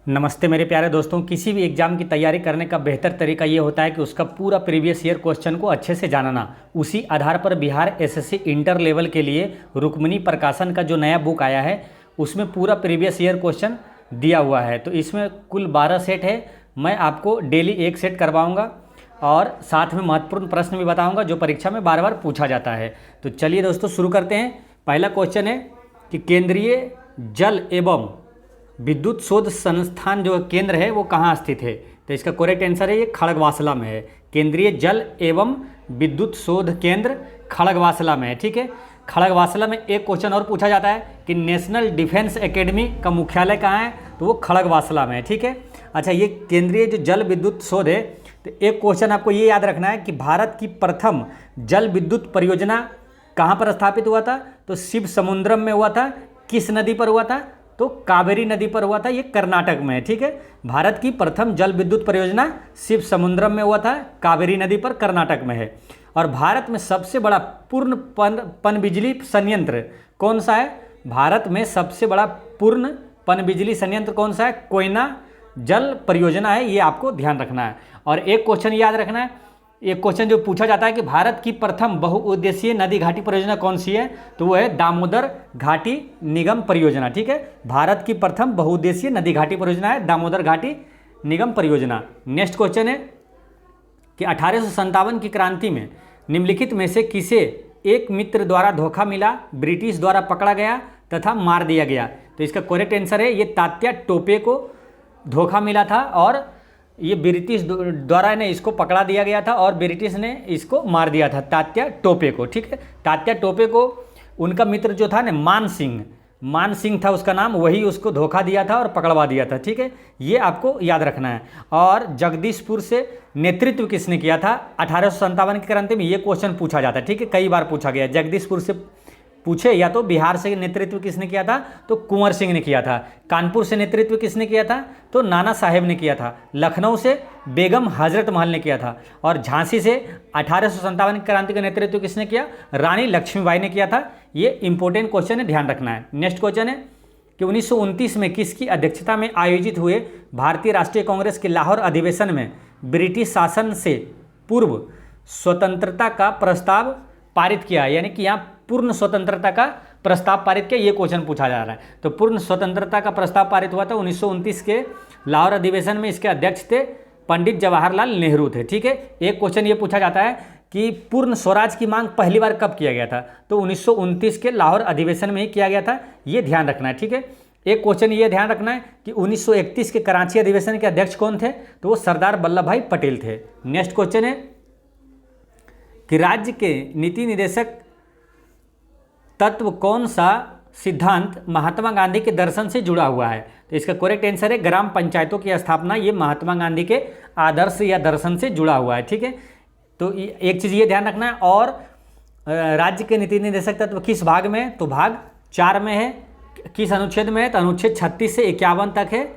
नमस्ते मेरे प्यारे दोस्तों। किसी भी एग्ज़ाम की तैयारी करने का बेहतर तरीका ये होता है कि उसका पूरा प्रीवियस ईयर क्वेश्चन को अच्छे से जानना। उसी आधार पर बिहार एसएससी इंटर लेवल के लिए रुक्मिणी प्रकाशन का जो नया बुक आया है उसमें पूरा प्रीवियस ईयर क्वेश्चन दिया हुआ है। तो इसमें कुल 12 सेट है। मैं आपको डेली एक सेट करवाऊँगा और साथ में महत्वपूर्ण प्रश्न भी बताऊँगा जो परीक्षा में बार बार पूछा जाता है। तो चलिए दोस्तों शुरू करते हैं। पहला क्वेश्चन है कि केंद्रीय जल एवं विद्युत शोध संस्थान जो केंद्र है वो कहाँ स्थित है। तो इसका करेक्ट आंसर है ये खड़गवासला में है। केंद्रीय जल एवं विद्युत शोध केंद्र खड़गवासला में है। ठीक है, खड़गवासला में एक क्वेश्चन और पूछा जाता है कि नेशनल डिफेंस एकेडमी का मुख्यालय कहाँ है, तो वो खड़गवासला में है। ठीक है, अच्छा ये केंद्रीय जो जल विद्युत शोध है, तो एक क्वेश्चन आपको ये याद रखना है कि भारत की प्रथम जल विद्युत परियोजना कहाँ पर स्थापित हुआ था, तो शिव समुद्रम में हुआ था। किस नदी पर हुआ था, तो कावेरी नदी पर हुआ था। ये कर्नाटक में है। ठीक है, भारत की प्रथम जल विद्युत परियोजना शिव समुद्रम में हुआ था, कावेरी नदी पर, कर्नाटक में है। और भारत में सबसे बड़ा पूर्ण पनबिजली संयंत्र कौन सा है, भारत में सबसे बड़ा पूर्ण पनबिजली संयंत्र कौन सा है, कोयना जल परियोजना है। ये आपको ध्यान रखना है। और एक क्वेश्चन याद रखना है, एक क्वेश्चन जो पूछा जाता है कि भारत की प्रथम बहुउद्देशीय नदी घाटी परियोजना कौन सी है, तो वो है दामोदर घाटी निगम परियोजना। ठीक है, भारत की प्रथम बहुउद्देशीय नदी घाटी परियोजना है दामोदर घाटी निगम परियोजना। नेक्स्ट क्वेश्चन है कि 1857 की क्रांति में निम्नलिखित में से किसे एक मित्र द्वारा धोखा मिला, ब्रिटिश द्वारा पकड़ा गया तथा मार दिया गया। तो इसका करेक्ट आंसर है ये तात्या टोपे को धोखा मिला था और ये ब्रिटिश द्वारा ने इसको पकड़ा दिया गया था और ब्रिटिश ने इसको मार दिया था, तात्या टोपे को। ठीक है, तात्या टोपे को उनका मित्र जो था ना मान सिंह था उसका नाम, वही उसको धोखा दिया था और पकड़वा दिया था। ठीक है, ये आपको याद रखना है। और जगदीशपुर से नेतृत्व किसने किया था 1857 की क्रांति में, ये क्वेश्चन पूछा जाता है। ठीक है, कई बार पूछा गया। जगदीशपुर से पूछे या तो बिहार से नेतृत्व किसने किया था, तो कुंवर सिंह ने किया था। कानपुर से नेतृत्व किसने किया था, तो नाना साहेब ने किया था। लखनऊ से बेगम हजरत महल ने किया था। और झांसी से 1857 की क्रांति का नेतृत्व किसने किया, रानी लक्ष्मीबाई ने किया था। ये इंपॉर्टेंट क्वेश्चन है, ध्यान रखना है। नेक्स्ट क्वेश्चन है कि 1929 में किसकी अध्यक्षता में आयोजित हुए भारतीय राष्ट्रीय कांग्रेस के लाहौर अधिवेशन में ब्रिटिश शासन से पूर्व स्वतंत्रता का प्रस्ताव पारित किया, यानी कि यहाँ पूर्ण स्वतंत्रता का प्रस्ताव पारित किया। ये क्वेश्चन पूछा जा रहा है। तो पूर्ण स्वतंत्रता का प्रस्ताव पारित हुआ था 1929 के लाहौर अधिवेशन में। इसके अध्यक्ष थे पंडित जवाहरलाल नेहरू थे। ठीक है, एक क्वेश्चन ये पूछा जाता है कि पूर्ण स्वराज की मांग पहली बार कब किया गया था, तो 1929 के लाहौर अधिवेशन में ही किया गया था। ये ध्यान रखना है। ठीक है, एक क्वेश्चन ये ध्यान रखना है कि 1931 के कराची अधिवेशन के अध्यक्ष कौन थे, तो वो सरदार वल्लभ भाई पटेल थे। नेक्स्ट क्वेश्चन है कि राज्य के नीति निर्देशक तत्व कौन सा सिद्धांत महात्मा गांधी के दर्शन से जुड़ा हुआ है, तो इसका करेक्ट आंसर है ग्राम पंचायतों की स्थापना। ये महात्मा गांधी के आदर्श या दर्शन से जुड़ा हुआ है। ठीक है, तो एक चीज़ ये ध्यान रखना है। और राज्य के नीति निर्देशक तत्व किस भाग में है, तो भाग 4 में है। किस अनुच्छेद में है, तो अनुच्छेद 36 से 51 तक है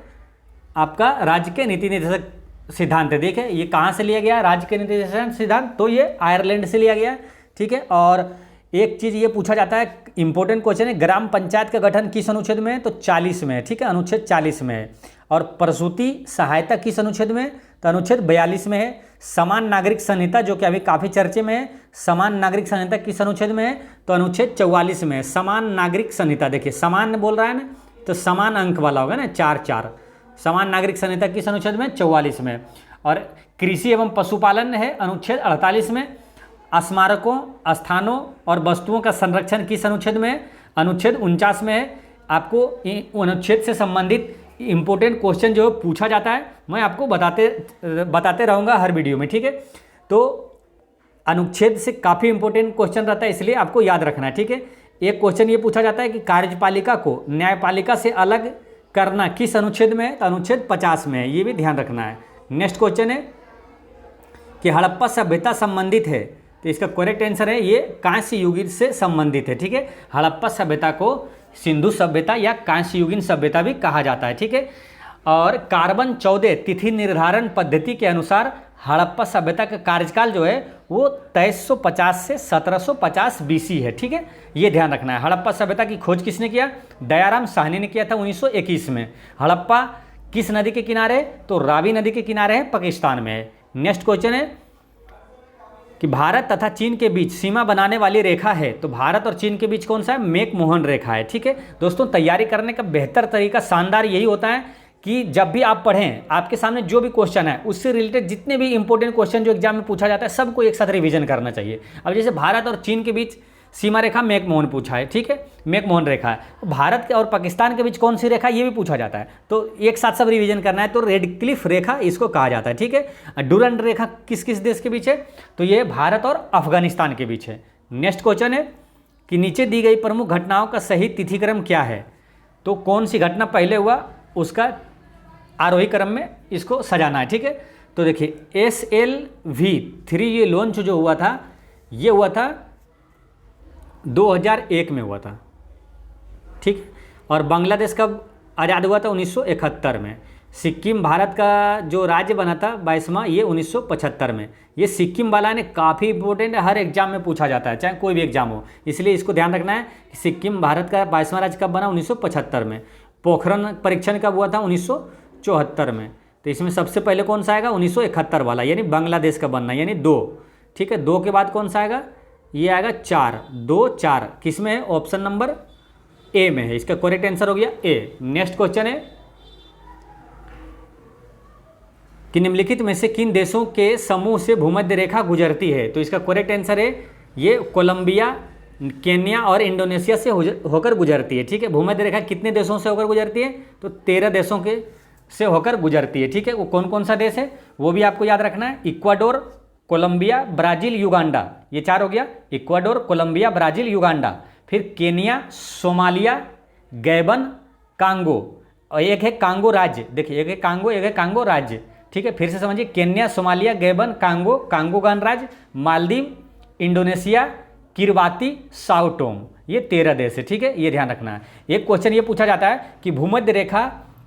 आपका राज्य के नीति निर्देशक सिद्धांत है। देखिए ये कहाँ से लिया गया राज्य के नीति निर्देशक सिद्धांत, तो ये आयरलैंड से लिया गया। ठीक है, और एक चीज़ ये पूछा जाता है, इंपॉर्टेंट क्वेश्चन है, ग्राम पंचायत का गठन किस अनुच्छेद में है, तो 40 में है। ठीक है, अनुच्छेद 40 में है। और प्रसूति सहायता किस अनुच्छेद में है, तो अनुच्छेद 42 में है। समान नागरिक संहिता जो कि अभी काफ़ी चर्चे में है, समान नागरिक संहिता किस अनुच्छेद में है, तो अनुच्छेद 44 में है। समान नागरिक संहिता, देखिए समान बोल रहा है ना, तो समान अंक वाला होगा ना, 4 समान नागरिक संहिता किस अनुच्छेद में, 44 में। और कृषि एवं पशुपालन है अनुच्छेद 48 में। स्मारकों, स्थानों और वस्तुओं का संरक्षण किस अनुच्छेद में है, अनुच्छेद 49 में है। आपको अनुच्छेद से संबंधित इंपॉर्टेंट क्वेश्चन जो पूछा जाता है मैं आपको बताते रहूँगा हर वीडियो में। ठीक है, तो अनुच्छेद से काफ़ी इंपॉर्टेंट क्वेश्चन रहता है, इसलिए आपको याद रखना है। ठीक है, एक क्वेश्चन ये पूछा जाता है कि कार्यपालिका को न्यायपालिका से अलग करना किस अनुच्छेद में है, तो अनुच्छेद 50 में है। ये भी ध्यान रखना है। नेक्स्ट क्वेश्चन है कि हड़प्पा सभ्यता संबंधित है, तो इसका करेक्ट आंसर है ये कांस्य युगीन से संबंधित है। ठीक है, हड़प्पा सभ्यता को सिंधु सभ्यता या कांस्य युगीन सभ्यता भी कहा जाता है। ठीक है, और कार्बन 14 तिथि निर्धारण पद्धति के अनुसार हड़प्पा सभ्यता का कार्यकाल जो है वो 2350 से 1750 BC है। ठीक है, ये ध्यान रखना है। हड़प्पा सभ्यता की खोज किसने किया, दयाराम साहनी ने किया था 1921 में। हड़प्पा किस नदी के किनारे? तो रावी नदी के किनारे है, पाकिस्तान में है। नेक्स्ट क्वेश्चन है कि भारत तथा चीन के बीच सीमा बनाने वाली रेखा है, तो भारत और चीन के बीच कौन सा है? मैक-मोहन रेखा है। ठीक है दोस्तों, तैयारी करने का बेहतर तरीका शानदार यही होता है कि जब भी आप पढ़ें, आपके सामने जो भी क्वेश्चन है उससे रिलेटेड जितने भी इंपॉर्टेंट क्वेश्चन जो एग्जाम में पूछा जाता है सबको एक साथ रिवीजन करना चाहिए। अब जैसे भारत और चीन के बीच सीमा रेखा मैक-मोहन पूछा है, ठीक है, मैक-मोहन रेखा है। भारत के और पाकिस्तान के बीच कौन सी रेखा, ये भी पूछा जाता है, तो एक साथ सब रिवीजन करना है। तो रेडक्लिफ रेखा इसको कहा जाता है। ठीक है, डुरंड रेखा किस किस देश के बीच है? तो ये भारत और अफगानिस्तान के बीच है। नेक्स्ट क्वेश्चन है कि नीचे दी गई प्रमुख घटनाओं का सही तिथिक्रम क्या है? तो कौन सी घटना पहले हुआ उसका आरोही क्रम में इसको सजाना है। ठीक है, तो देखिए SLV3 ये लॉन्च जो हुआ था, ये हुआ था 2001 में हुआ था। ठीक, और बांग्लादेश कब आज़ाद हुआ था? 1971 में। सिक्किम भारत का जो राज्य बना था 22वां, ये 1975 में। ये सिक्किम वाला ने काफ़ी इंपॉर्टेंट है, हर एग्जाम में पूछा जाता है, चाहे कोई भी एग्जाम हो, इसलिए इसको ध्यान रखना है कि सिक्किम भारत का 22वां राज्य कब बना? 1975 में। पोखरण परीक्षण कब हुआ था? 1974 में। तो इसमें सबसे पहले कौन सा आएगा? 1971 वाला, यानी बांग्लादेश का बनना, यानी 2। ठीक है, 2 के बाद कौन सा आएगा? ये आएगा 4, 2 4 किस में है? ऑप्शन नंबर ए में है। इसका करेक्ट आंसर हो गया ए। नेक्स्ट क्वेश्चन है कि निम्नलिखित में से किन देशों के समूह से भूमध्य रेखा गुजरती है? तो इसका करेक्ट आंसर है ये कोलंबिया, केन्या और इंडोनेशिया से होकर गुजरती है। ठीक है, भूमध्य रेखा कितने देशों से होकर गुजरती है? तो 13 देशों के से होकर गुजरती है। ठीक है, वो कौन कौन सा देश है वो भी आपको याद रखना है। इक्वाडोर, कोलंबिया, ब्राज़ील, युगांडा, ये 4 हो गया। Ecuador, Colombia, Brazil, Uganda. फिर केन्या, सोमालिया, गैबन, कांगो, और एक है कांगो राज्य। देखिए, एक है कांगो, एक है कांगो राज्य। ठीक है, फिर से समझिए, Kenya, Somalia, Gabon, Congo, Congo गणराज्य, Maldives, Indonesia, Kiribati, Sao Tomé, ये 13 देश है। ठीक है, ये ध्यान रखना है। एक क्वेश्चन ये पूछा जाता है कि भूमध्य रेखा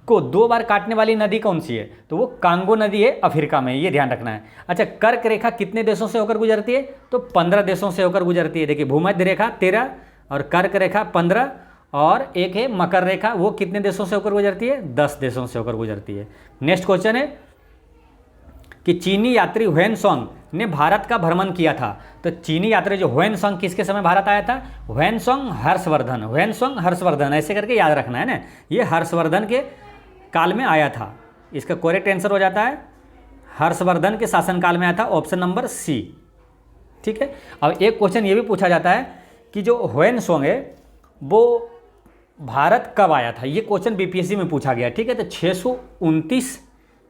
को 2 बार काटने वाली नदी कौन सी है? तो वो कांगो नदी है, अफ्रीका में, ये ध्यान रखना है। अच्छा, कर्क रेखा कितने देशों से होकर गुजरती है? तो 15 देशों से होकर गुजरती है। देखिए, भूमध्य रेखा 13 और कर्क रेखा 15, और एक है मकर रेखा, वो कितने देशों से होकर गुजरती है? 10 देशों से होकर गुजरती है। नेक्स्ट क्वेश्चन है कि चीनी यात्री ह्वेनसांग ने भारत का भ्रमण किया था। तो चीनी यात्री जो ह्वेनसांग किसके समय भारत आया था? ह्वेनसांग हर्षवर्धन, ह्वेनसांग हर्षवर्धन, ऐसे करके याद रखना है ना, ये हर्षवर्धन के काल में आया था। इसका करेक्ट आंसर हो जाता है हर्षवर्धन के शासनकाल में आया था, ऑप्शन नंबर सी। ठीक है, अब एक क्वेश्चन ये भी पूछा जाता है कि जो ह्वेनसांग है वो भारत कब आया था? ये क्वेश्चन बीपीएससी में पूछा गया। ठीक है, तो 629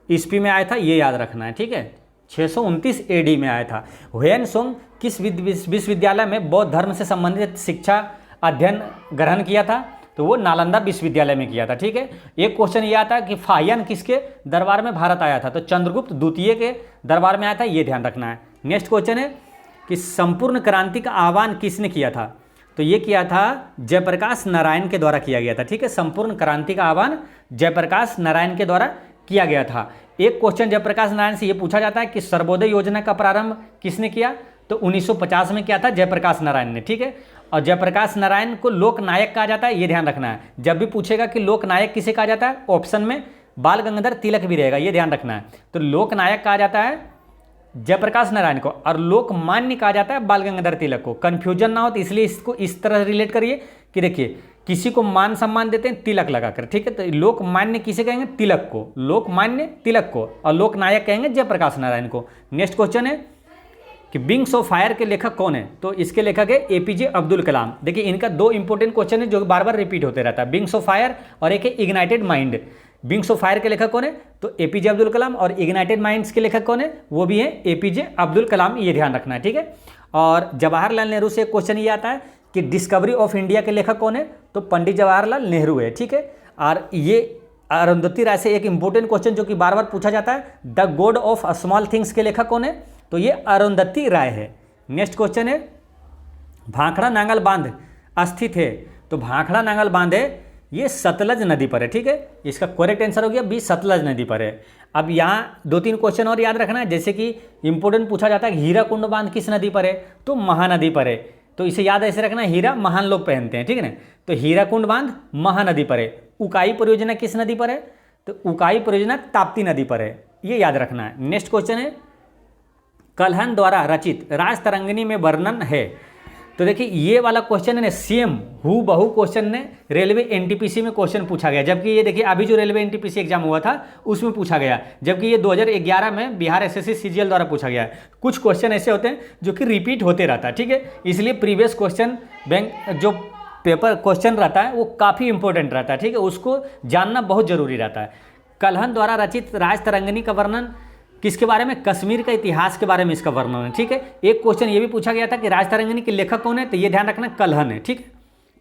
ईस्वी में आया था, ये याद रखना है। ठीक है, 629 AD में आया था। ह्वेनसांग किस विश्वविद्यालय में बौद्ध धर्म से संबंधित शिक्षा अध्ययन ग्रहण किया था? तो वो नालंदा विश्वविद्यालय में किया था। ठीक है, एक क्वेश्चन ये आता है कि फाहियान किसके दरबार में भारत आया था? तो चंद्रगुप्त द्वितीय के दरबार में आया था, ये ध्यान रखना है। नेक्स्ट क्वेश्चन है कि संपूर्ण क्रांति का आह्वान किसने किया था? तो ये किया था जयप्रकाश नारायण के द्वारा किया गया था। ठीक है, संपूर्ण क्रांति का आह्वान जयप्रकाश नारायण के द्वारा किया गया था। एक क्वेश्चन जयप्रकाश नारायण से ये पूछा जाता है कि सर्वोदय योजना का प्रारंभ किसने किया? तो 1950 में किया था जयप्रकाश नारायण ने। ठीक है, और जयप्रकाश नारायण को लोकनायक कहा जाता है, ये ध्यान रखना है। जब भी पूछेगा कि लोकनायक किसे कहा जाता है, ऑप्शन में बाल गंगाधर तिलक भी रहेगा, ये ध्यान रखना है। तो लोकनायक कहा जाता है जयप्रकाश नारायण को, और लोकमान्य कहा जाता है बाल गंगाधर तिलक को। कन्फ्यूजन ना हो तो इसलिए इसको इस तरह रिलेट करिए कि देखिए, किसी को मान सम्मान देते हैं तिलक लगाकर। ठीक है, तो लोकमान्य किसे कहेंगे? तिलक को, लोकमान्य तिलक को, और लोकनायक कहेंगे जयप्रकाश नारायण को। नेक्स्ट क्वेश्चन है कि विंग्स ऑफ फायर के लेखक कौन है? तो इसके लेखक है APJ अब्दुल कलाम। देखिए, इनका 2 इंपॉर्टेंट क्वेश्चन है जो बार बार रिपीट होते रहता है, विंग्स ऑफ फायर और एक है ignited mind. Wings of fire के लेखक कौन है? तो APJ अब्दुल कलाम, और इग्नाइटेड माइंड्स के लेखक कौन है? वो भी है APJ अब्दुल कलाम, ये ध्यान रखना है। ठीक है, और जवाहरलाल नेहरू से एक क्वेश्चन ये आता है कि डिस्कवरी ऑफ इंडिया के लेखक कौन है? तो पंडित जवाहरलाल नेहरू है। ठीक है, और ये अरुंधति राय से एक इंपॉर्टेंट क्वेश्चन जो कि बार बार पूछा जाता है, the God of small things के लेखक कौन है? तो ये अरुंधति राय है। नेक्स्ट क्वेश्चन है भाखड़ा नांगल बांध स्थित है? तो भाखड़ा नांगल बांध है ये सतलज नदी पर है। ठीक है, इसका करेक्ट आंसर हो गया बी, सतलज नदी पर है। अब यहाँ 2-3 क्वेश्चन और याद रखना है, जैसे कि इंपॉर्टेंट पूछा जाता है हीराकुंड बांध किस नदी पर है? तो महानदी पर है। तो इसे याद ऐसे रखना, हीरा महान लोग पहनते हैं। ठीक है ना, तो हीराकुंड बांध महानदी पर है। उकाई परियोजना किस नदी पर है? तो तो उकाई परियोजना ताप्ती नदी पर है, ये याद रखना है। नेक्स्ट क्वेश्चन है कल्हन द्वारा रचित राजतरंगिणी में वर्णन है। तो देखिए ये वाला क्वेश्चन है ना सेम हु बहु क्वेश्चन ने रेलवे एनटीपीसी में क्वेश्चन पूछा गया, जबकि ये देखिए अभी जो रेलवे एनटीपीसी एग्जाम हुआ था उसमें पूछा गया, जबकि ये 2011 में बिहार एसएससी सीजीएल द्वारा पूछा गया है। कुछ क्वेश्चन ऐसे होते हैं जो कि रिपीट होते रहता है, ठीक है, इसलिए प्रीवियस क्वेश्चन बैंक जो पेपर क्वेश्चन रहता है वो काफ़ी इंपॉर्टेंट रहता है, ठीक है, उसको जानना बहुत जरूरी रहता है। कल्हन द्वारा रचित राजतरंगिणी का वर्णन किसके बारे में? कश्मीर का इतिहास के बारे में इसका वर्णन है, ठीक है। एक क्वेश्चन ये भी पूछा गया था कि राजतरंगिणी के लेखक कौन है, तो ये ध्यान रखना कल्हन है, ठीक है,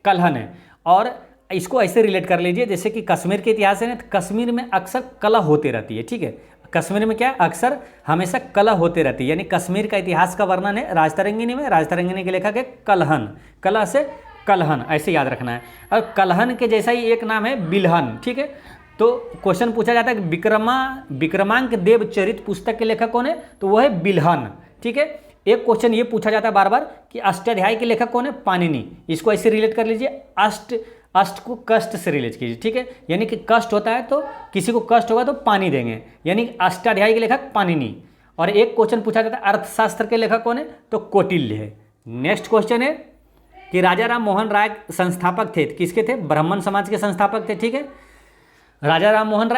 कल्हन है। और इसको ऐसे रिलेट कर लीजिए जैसे कि कश्मीर के इतिहास है ना, तो कश्मीर में अक्सर कलह होती रहती है, ठीक है, कश्मीर में क्या अक्सर हमेशा कलह होती रहती है, यानी कश्मीर का इतिहास का वर्णन है राजतरंगिणी में। राजतरंगिणी के लेखक है कल्हन, कलह से कल्हन, ऐसे याद रखना है। और कल्हन के जैसा ही एक नाम है बिल्हन, ठीक है। तो क्वेश्चन पूछा जाता है कि विक्रमांक देव चरित पुस्तक के लेखक कौन है, तो वो है बिल्हन, ठीक है। एक क्वेश्चन ये पूछा जाता है बार बार कि अष्टाध्यायी के लेखक कौन है, पाणिनि। इसको ऐसे रिलेट कर लीजिए, अष्ट को कष्ट से रिलेट कीजिए, ठीक है, यानी कि कष्ट होता है तो किसी को कष्ट होगा तो पानी देंगे, यानी अष्टाध्यायी के लेखक पाणिनि। और एक क्वेश्चन पूछा जाता है अर्थशास्त्र के लेखक कौन है, तो कौटिल्य है। नेक्स्ट क्वेश्चन है कि राजा राम मोहन राय संस्थापक थे, किसके थे? ब्राह्मण समाज के संस्थापक थे, ठीक है। राजा राम मोहन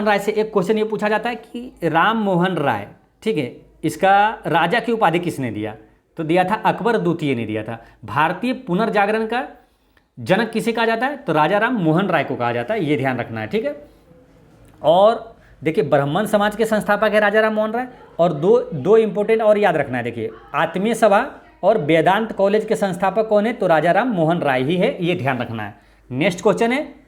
राय से एक क्वेश्चन ये पूछा जाता है कि राम मोहन राय, ठीक है, इसका राजा की उपाधि किसने दिया, तो दिया था अकबर द्वितीय ने दिया था। भारतीय पुनर्जागरण का जनक किसे कहा जाता है, तो राजा राम मोहन राय को कहा जाता है, ये ध्यान रखना है, ठीक है। और देखिए ब्राह्मण समाज के संस्थापक है राजा राम मोहन राय, और दो इंपॉर्टेंट और याद रखना है, देखिए आत्मीय सभा और वेदांत कॉलेज के संस्थापक कौन है, तो राजा राम मोहन राय ही है, ये ध्यान रखना है। नेक्स्ट क्वेश्चन है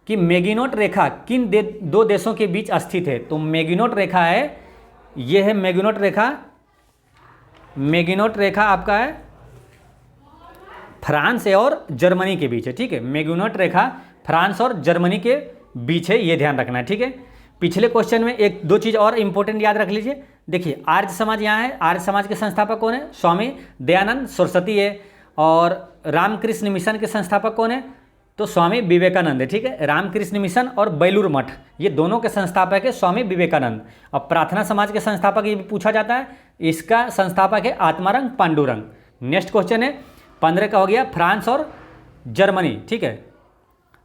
कि मैगिनोट रेखा किन दो देशों के बीच स्थित है, तो मैगिनोट रेखा है, ये है मैगिनोट रेखा आपका है फ्रांस और जर्मनी के बीच है, ठीक है, मैगिनोट रेखा फ्रांस और जर्मनी के बीच है, ये ध्यान रखना है, ठीक है। पिछले क्वेश्चन में एक दो चीज़ और इंपॉर्टेंट याद रख लीजिए, देखिए आर्य समाज यहाँ है, आर्य समाज के संस्थापक कौन है, स्वामी दयानंद सरस्वती है। और रामकृष्ण मिशन के संस्थापक कौन है, तो स्वामी विवेकानंद है, ठीक है। रामकृष्ण मिशन और बेलूर मठ ये दोनों के संस्थापक है स्वामी विवेकानंद। अब प्रार्थना समाज के संस्थापक ये भी पूछा जाता है, इसका संस्थापक है आत्मारंग पांडुरंग। नेक्स्ट क्वेश्चन है 15 का हो गया फ्रांस और जर्मनी, ठीक है।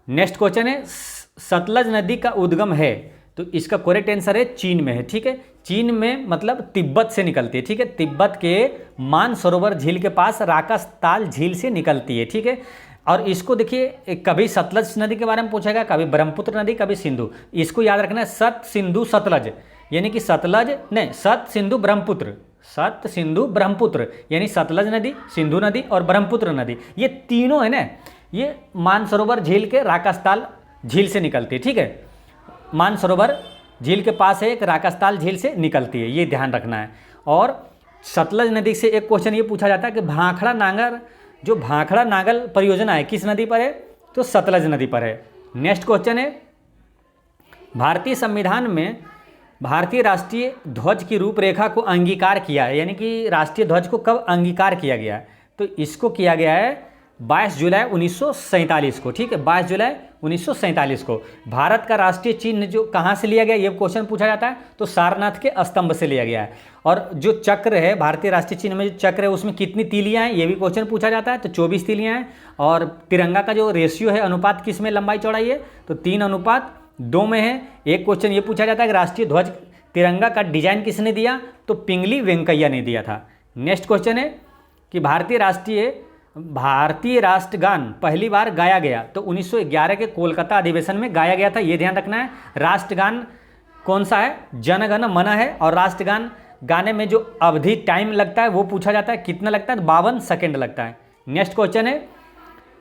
नेक्स्ट क्वेश्चन है सतलज नदी का उद्गम है, तो इसका करेक्ट आंसर है चीन में है, ठीक है। चीन में मतलब तिब्बत से निकलती है, ठीक है, तिब्बत के मानसरोवर झील के पास राकास्ताल झील से निकलती है, ठीक है। और इसको देखिए कभी सतलज नदी के बारे में पूछेगा, कभी ब्रह्मपुत्र नदी, कभी सिंधु, इसको याद रखना है सत सिंधु सतलज, यानी कि सतलज नहीं सत सिंधु ब्रह्मपुत्र, यानी सतलज नदी, सिंधु नदी और ब्रह्मपुत्र नदी, ये तीनों है ना, ये मानसरोवर झील के राकास्ताल झील से निकलती है, ठीक है। मानसरोवर झील के पास है एक राकास्ताल झील से निकलती है, ये ध्यान रखना है। और सतलज नदी से एक क्वेश्चन ये पूछा जाता है कि भाखड़ा नागल परियोजना है किस नदी पर है, तो सतलज नदी पर है। नेक्स्ट क्वेश्चन है भारतीय संविधान में भारतीय राष्ट्रीय ध्वज की रूपरेखा को अंगीकार किया है, यानी कि राष्ट्रीय ध्वज को कब अंगीकार किया गया है, तो इसको किया गया है 22 जुलाई 1947 को, ठीक है, 22 जुलाई 1947 को। भारत का राष्ट्रीय चिन्ह जो कहाँ से लिया गया, ये क्वेश्चन पूछा जाता है, तो सारनाथ के स्तंभ से लिया गया है। और जो चक्र है भारतीय राष्ट्रीय चिन्ह में जो चक्र है उसमें कितनी तीलियाँ हैं, ये भी क्वेश्चन पूछा जाता है, तो 24 तीलियाँ हैं। और तिरंगा का जो रेशियो है अनुपात किस में लंबाई चौड़ाई है, तो 3:2 में है। एक क्वेश्चन ये पूछा जाता है कि राष्ट्रीय ध्वज तिरंगा का डिजाइन किसने दिया, तो पिंगली वेंकैया ने दिया था। नेक्स्ट क्वेश्चन है कि भारतीय राष्ट्रगान पहली बार गाया गया, तो 1911 के कोलकाता अधिवेशन में गाया गया था, ये ध्यान रखना है। राष्ट्रगान कौन सा है, जन गण मन है। और राष्ट्रगान गाने में जो अवधि टाइम लगता है वो पूछा जाता है, कितना लगता है, 52 सेकेंड लगता है। नेक्स्ट क्वेश्चन है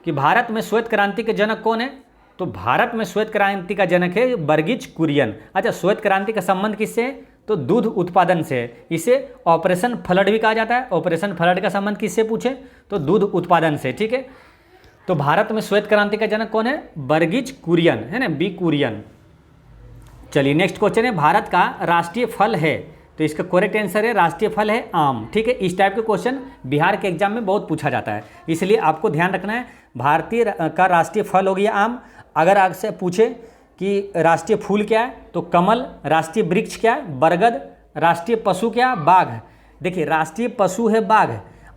कि भारत में श्वेत क्रांति के जनक कौन है, तो भारत में श्वेत क्रांति का जनक है वर्गीज कुरियन। अच्छा, श्वेत क्रांति का संबंध किससे है, तो दूध उत्पादन से है, इसे ऑपरेशन फ्लड भी कहा जाता है। ऑपरेशन फ्लड का संबंध किससे पूछे, तो दूध उत्पादन से, ठीक है। तो भारत में श्वेत क्रांति का जनक कौन है, वर्गीज कुरियन है ना, बी कुरियन। चलिए नेक्स्ट क्वेश्चन है भारत का राष्ट्रीय फल है, तो इसका करेक्ट आंसर है राष्ट्रीय फल है आम, ठीक है। इस टाइप के क्वेश्चन बिहार के एग्जाम में बहुत पूछा जाता है, इसलिए आपको ध्यान रखना है भारतीय का राष्ट्रीय फल हो गया आम। अगर आपसे पूछे कि राष्ट्रीय फूल क्या है, तो कमल। राष्ट्रीय वृक्ष क्या है, बरगद। राष्ट्रीय पशु क्या है, बाघ। देखिए राष्ट्रीय पशु है बाघ,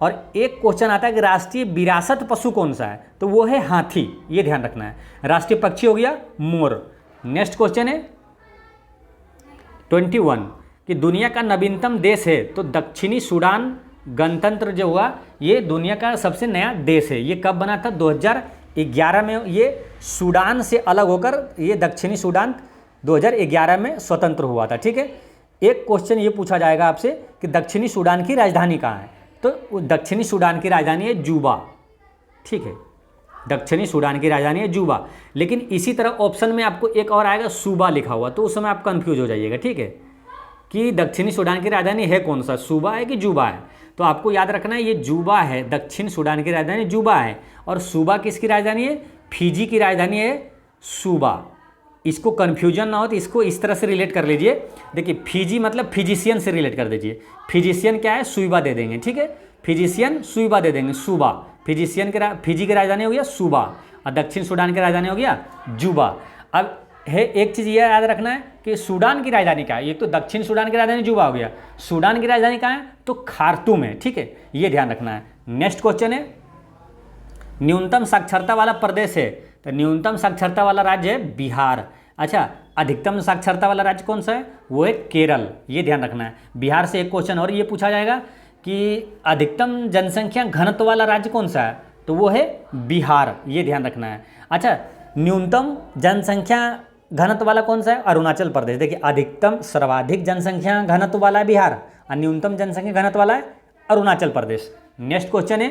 और एक क्वेश्चन आता है कि राष्ट्रीय विरासत पशु कौन सा है, तो वो है हाथी, ये ध्यान रखना है। राष्ट्रीय पक्षी हो गया मोर। नेक्स्ट क्वेश्चन है 21 कि दुनिया का नवीनतम देश है, तो दक्षिणी सूडान गणतंत्र जो हुआ ये दुनिया का सबसे नया देश है। ये कब बना था, 2011 में। ये सूडान से अलग होकर ये दक्षिणी सूडान 2011 में स्वतंत्र हुआ था। ठीक है, एक क्वेश्चन ये पूछा जाएगा आपसे कि दक्षिणी सूडान की राजधानी कहाँ है, तो दक्षिणी सूडान की राजधानी है जूबा। ठीक है, दक्षिणी सूडान की राजधानी है जूबा। लेकिन इसी तरह ऑप्शन में आपको एक और आएगा सूबा लिखा हुआ, तो उस समय आप कंफ्यूज हो जाइएगा। ठीक है, कि दक्षिणी सूडान की राजधानी है कौन सा, सूबा है कि जूबा है। तो आपको याद रखना है ये जूबा है, दक्षिण सूडान की राजधानी जूबा है। और सूबा किसकी राजधानी है, फिजी की राजधानी है सूबा। इसको कन्फ्यूजन ना हो तो इसको इस तरह से रिलेट कर लीजिए। देखिए फिजी मतलब फिजिशियन से रिलेट कर दीजिए। फिजिशियन क्या है, सुइबा दे देंगे। ठीक है, फिजिशियन सुइबा दे देंगे, सूबा। फिजिशियन के फिजी की राजधानी हो गया सूबा, और दक्षिण सूडान की राजधानी हो गया जूबा। अब है एक चीज़ ये याद रखना है कि सूडान की राजधानी क्या है। एक तो दक्षिण सूडान की राजधानी जूबा हो गया, सूडान की राजधानी कहाँ है, तो खार्तूम है। ठीक है, ये ध्यान रखना है। नेक्स्ट क्वेश्चन है न्यूनतम साक्षरता वाला प्रदेश है, तो न्यूनतम साक्षरता वाला राज्य है बिहार। अच्छा, अधिकतम साक्षरता वाला राज्य कौन सा है, वो है केरल। ये ध्यान रखना है। बिहार से एक क्वेश्चन और ये पूछा जाएगा कि अधिकतम जनसंख्या घनत्व वाला राज्य कौन सा है, तो वो है बिहार। ये ध्यान रखना है। अच्छा, न्यूनतम जनसंख्या घनत्व वाला कौन सा है, अरुणाचल प्रदेश। देखिए अधिकतम सर्वाधिक जनसंख्या घनत्व वाला है बिहार, और न्यूनतम जनसंख्या घनत्व वाला है अरुणाचल प्रदेश। नेक्स्ट क्वेश्चन है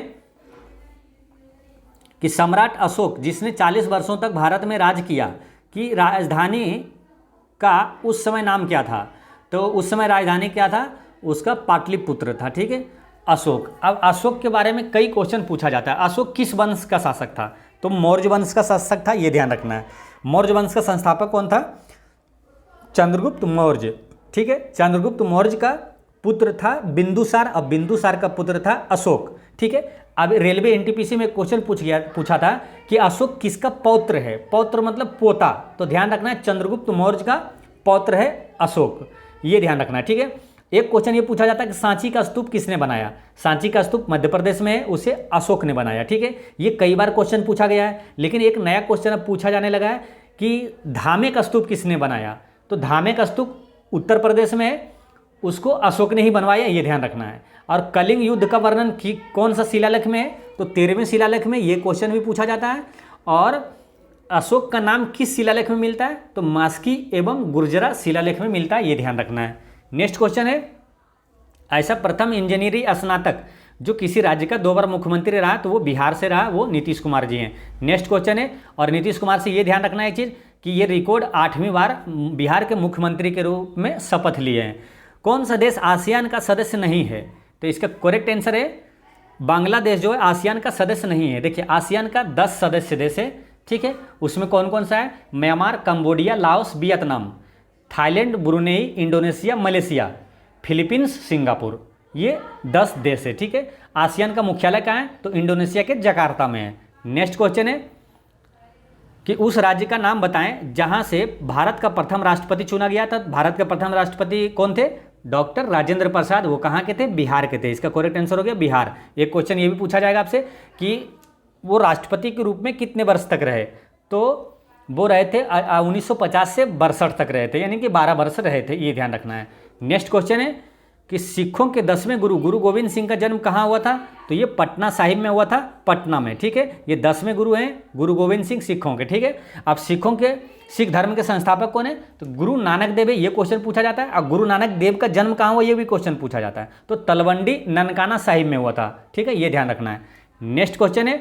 कि सम्राट अशोक जिसने 40 वर्षों तक भारत में राज किया की राजधानी का उस समय नाम क्या था, तो उस समय राजधानी क्या था, उसका पाटलिपुत्र था। ठीक है, अशोक। अब अशोक के बारे में कई क्वेश्चन पूछा जाता है। अशोक किस वंश का शासक था, तो मौर्य वंश का शासक था। ये ध्यान रखना है। मौर्य वंश का संस्थापक कौन था, चंद्रगुप्त मौर्य। ठीक है, चंद्रगुप्त मौर्य का पुत्र था बिंदुसार, और बिंदुसार का पुत्र था अशोक। ठीक है, अब रेलवे एनटीपीसी में क्वेश्चन पूछा था कि अशोक किसका पौत्र है, पौत्र मतलब पोता, तो ध्यान रखना है चंद्रगुप्त मौर्य का पौत्र है अशोक। ये ध्यान रखना है। ठीक है, एक क्वेश्चन ये पूछा जाता है कि सांची का स्तूप किसने बनाया, सांची का स्तूप मध्य प्रदेश में है, उसे अशोक ने बनाया। ठीक है, ये कई बार क्वेश्चन पूछा गया है। लेकिन एक नया क्वेश्चन अब पूछा जाने लगा है कि धामे का स्तूप किसने बनाया, तो धामे का स्तूप उत्तर प्रदेश में है, उसको अशोक ने ही बनवाया। ये ध्यान रखना है। और कलिंग युद्ध का वर्णन कौन सा शिलालेख में है, तो 13वें शिलालेख में। ये क्वेश्चन भी पूछा जाता है। और अशोक का नाम किस शिलालेख में मिलता है, तो मास्की एवं गुर्जरा शिलालेख में मिलता है। ये ध्यान रखना है। नेक्स्ट क्वेश्चन है ऐसा प्रथम इंजीनियरिंग स्नातक जो किसी राज्य का 2 बार मुख्यमंत्री रहा, तो वो बिहार से रहा, वो नीतीश कुमार जी हैं। नेक्स्ट क्वेश्चन है, और नीतीश कुमार से ये ध्यान रखना है एक चीज़ कि ये रिकॉर्ड 8वीं बार बिहार के मुख्यमंत्री के रूप में शपथ लिए हैं। कौन सा देश आसियान का सदस्य नहीं है, तो इसका करेक्ट आंसर है बांग्लादेश जो है आसियान का सदस्य नहीं है। देखिए आसियान का 10 सदस्य देश है। ठीक है, उसमें कौन कौन सा है, Myanmar, Cambodia, Laos, Vietnam, Thailand, Brunei, Indonesia, Malaysia, Philippines, Singapore. ये 10 देश है। ठीक है, आसियान का मुख्यालय कहाँ है, तो इंडोनेशिया के जकार्ता में है। नेक्स्ट क्वेश्चन है कि उस राज्य का नाम बताएं जहां से भारत का प्रथम राष्ट्रपति चुना गया था। भारत के प्रथम राष्ट्रपति कौन थे, डॉक्टर राजेंद्र प्रसाद। वो कहाँ के थे, बिहार के थे। इसका करेक्ट आंसर हो गया बिहार। एक क्वेश्चन ये भी पूछा जाएगा आपसे कि वो राष्ट्रपति के रूप में कितने वर्ष तक रहे, तो वो रहे थे 1950 से 62 तक रहे थे, यानी कि 12 वर्ष रहे थे। ये ध्यान रखना है। नेक्स्ट क्वेश्चन है कि सिखों के 10वें गुरु गुरु गोविंद सिंह का जन्म कहाँ हुआ था, तो ये पटना साहिब में हुआ था, पटना में। ठीक है, ये 10वें गुरु हैं गुरु गोविंद सिंह सिखों के। ठीक है, अब सिखों के सिख धर्म के संस्थापक कौन है, तो गुरु नानक देव है। ये क्वेश्चन पूछा जाता है। और गुरु नानक देव का जन्म कहाँ हुआ, ये भी क्वेश्चन पूछा जाता है, तो तलवंडी ननकाना साहिब में हुआ था। ठीक है, ये ध्यान रखना है। नेक्स्ट क्वेश्चन है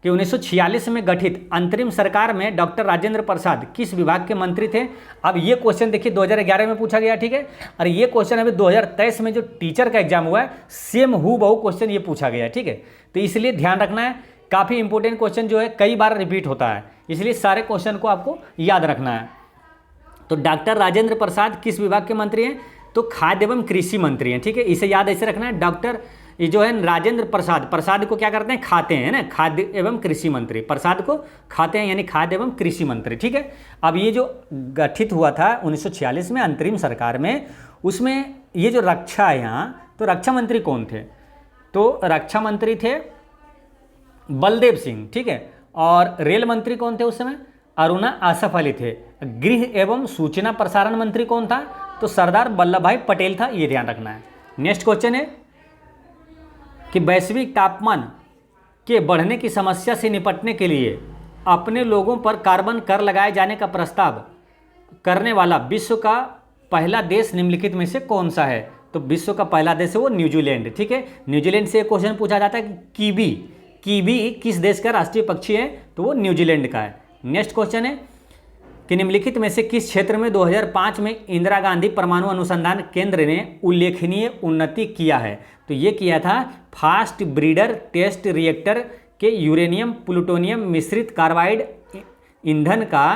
कि 1946 में गठित अंतरिम सरकार में डॉक्टर राजेंद्र प्रसाद किस विभाग के मंत्री थे। अब ये क्वेश्चन देखिए 2011 में पूछा गया। ठीक है, और ये क्वेश्चन अभी 2023 में जो टीचर का एग्जाम हुआ है, सेम हूबहू क्वेश्चन ये पूछा गया है। ठीक है, तो इसलिए ध्यान रखना है, काफ़ी इंपॉर्टेंट क्वेश्चन जो है कई बार रिपीट होता है, इसलिए सारे क्वेश्चन को आपको याद रखना है। तो डॉक्टर राजेंद्र प्रसाद किस विभाग के मंत्री हैं, तो खाद्य एवं कृषि मंत्री हैं। ठीक है, इसे याद ऐसे रखना है, डॉक्टर ये जो है राजेंद्र प्रसाद, प्रसाद को क्या करते हैं, खाते हैं ना, खाद्य एवं कृषि मंत्री, प्रसाद को खाते हैं यानी खाद्य एवं कृषि मंत्री, ठीक है। अब ये जो गठित हुआ था 1946 में अंतरिम सरकार में, उसमें ये जो रक्षा है यहाँ, तो रक्षा मंत्री कौन थे, तो रक्षा मंत्री थे बलदेव सिंह, ठीक है। और रेल मंत्री कौन थे उस समय, अरुणा आसफ अली थे। गृह एवं सूचना प्रसारण मंत्री कौन था, तो सरदार वल्लभ भाई पटेल था, ये ध्यान रखना है। नेक्स्ट क्वेश्चन है कि वैश्विक तापमान के बढ़ने की समस्या से निपटने के लिए अपने लोगों पर कार्बन कर लगाए जाने का प्रस्ताव करने वाला विश्व का पहला देश निम्नलिखित में से कौन सा है, तो विश्व का पहला देश है वो न्यूजीलैंड, ठीक है। न्यूजीलैंड से एक क्वेश्चन पूछा जाता है कि कीवी किस देश का राष्ट्रीय पक्षी है, तो वो न्यूजीलैंड का है। नेक्स्ट क्वेश्चन है कि निम्नलिखित में से किस क्षेत्र में 2005 में इंदिरा गांधी परमाणु अनुसंधान केंद्र ने उल्लेखनीय उन्नति किया है, तो ये किया था फास्ट ब्रीडर टेस्ट रिएक्टर के यूरेनियम प्लूटोनियम मिश्रित कार्बाइड ईंधन का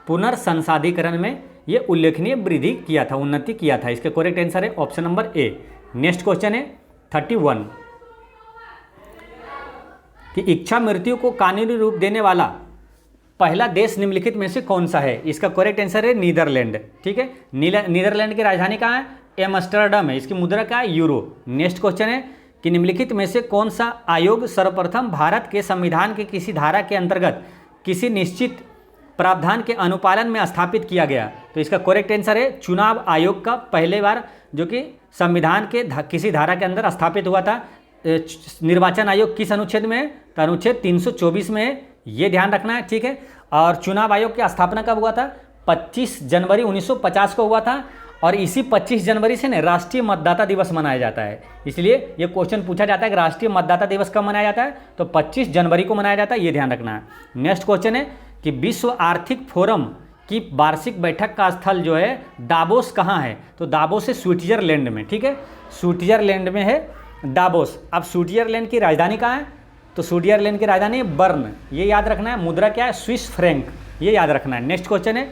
पुनर्संसाधीकरण में ये उल्लेखनीय वृद्धि किया था, उन्नति किया था। इसका करेक्ट आंसर है option number A. Next question है 31 कि इच्छा मृत्यु को कानूनी रूप देने वाला पहला देश निम्नलिखित में से कौन सा है, इसका करेक्ट आंसर है नीदरलैंड, ठीक है। नीदरलैंड की राजधानी कहाँ है, एम्स्टर्डम है, इसकी मुद्रा क्या है, यूरो। नेक्स्ट क्वेश्चन है कि निम्नलिखित में से कौन सा आयोग सर्वप्रथम भारत के संविधान के किसी धारा के अंतर्गत किसी निश्चित प्रावधान के अनुपालन में स्थापित किया गया, तो इसका करेक्ट आंसर है चुनाव आयोग का पहले बार जो कि संविधान के किसी धारा के अंदर स्थापित हुआ था। निर्वाचन आयोग किस अनुच्छेद में है, तो अनुच्छेद 324 में है, ये ध्यान रखना है, ठीक है। और चुनाव आयोग की स्थापना कब हुआ था, 25 जनवरी 1950 को हुआ था, और इसी 25 जनवरी से ना राष्ट्रीय मतदाता दिवस मनाया जाता है। इसलिए ये क्वेश्चन पूछा जाता है कि राष्ट्रीय मतदाता दिवस कब मनाया जाता है, तो 25 जनवरी को मनाया जाता है, ये ध्यान रखना है। नेक्स्ट क्वेश्चन है कि विश्व आर्थिक फोरम की वार्षिक बैठक का स्थल जो है दावोस कहाँ है, तो दावोस है स्विट्जरलैंड में, ठीक है, स्विट्जरलैंड में है दावोस। अब स्विट्जरलैंड की राजधानी कहाँ है, तो स्विट्जरलैंड की राजधानी है बर्न, ये याद रखना है। मुद्रा क्या है, स्विस फ्रैंक, ये याद रखना है। नेक्स्ट क्वेश्चन है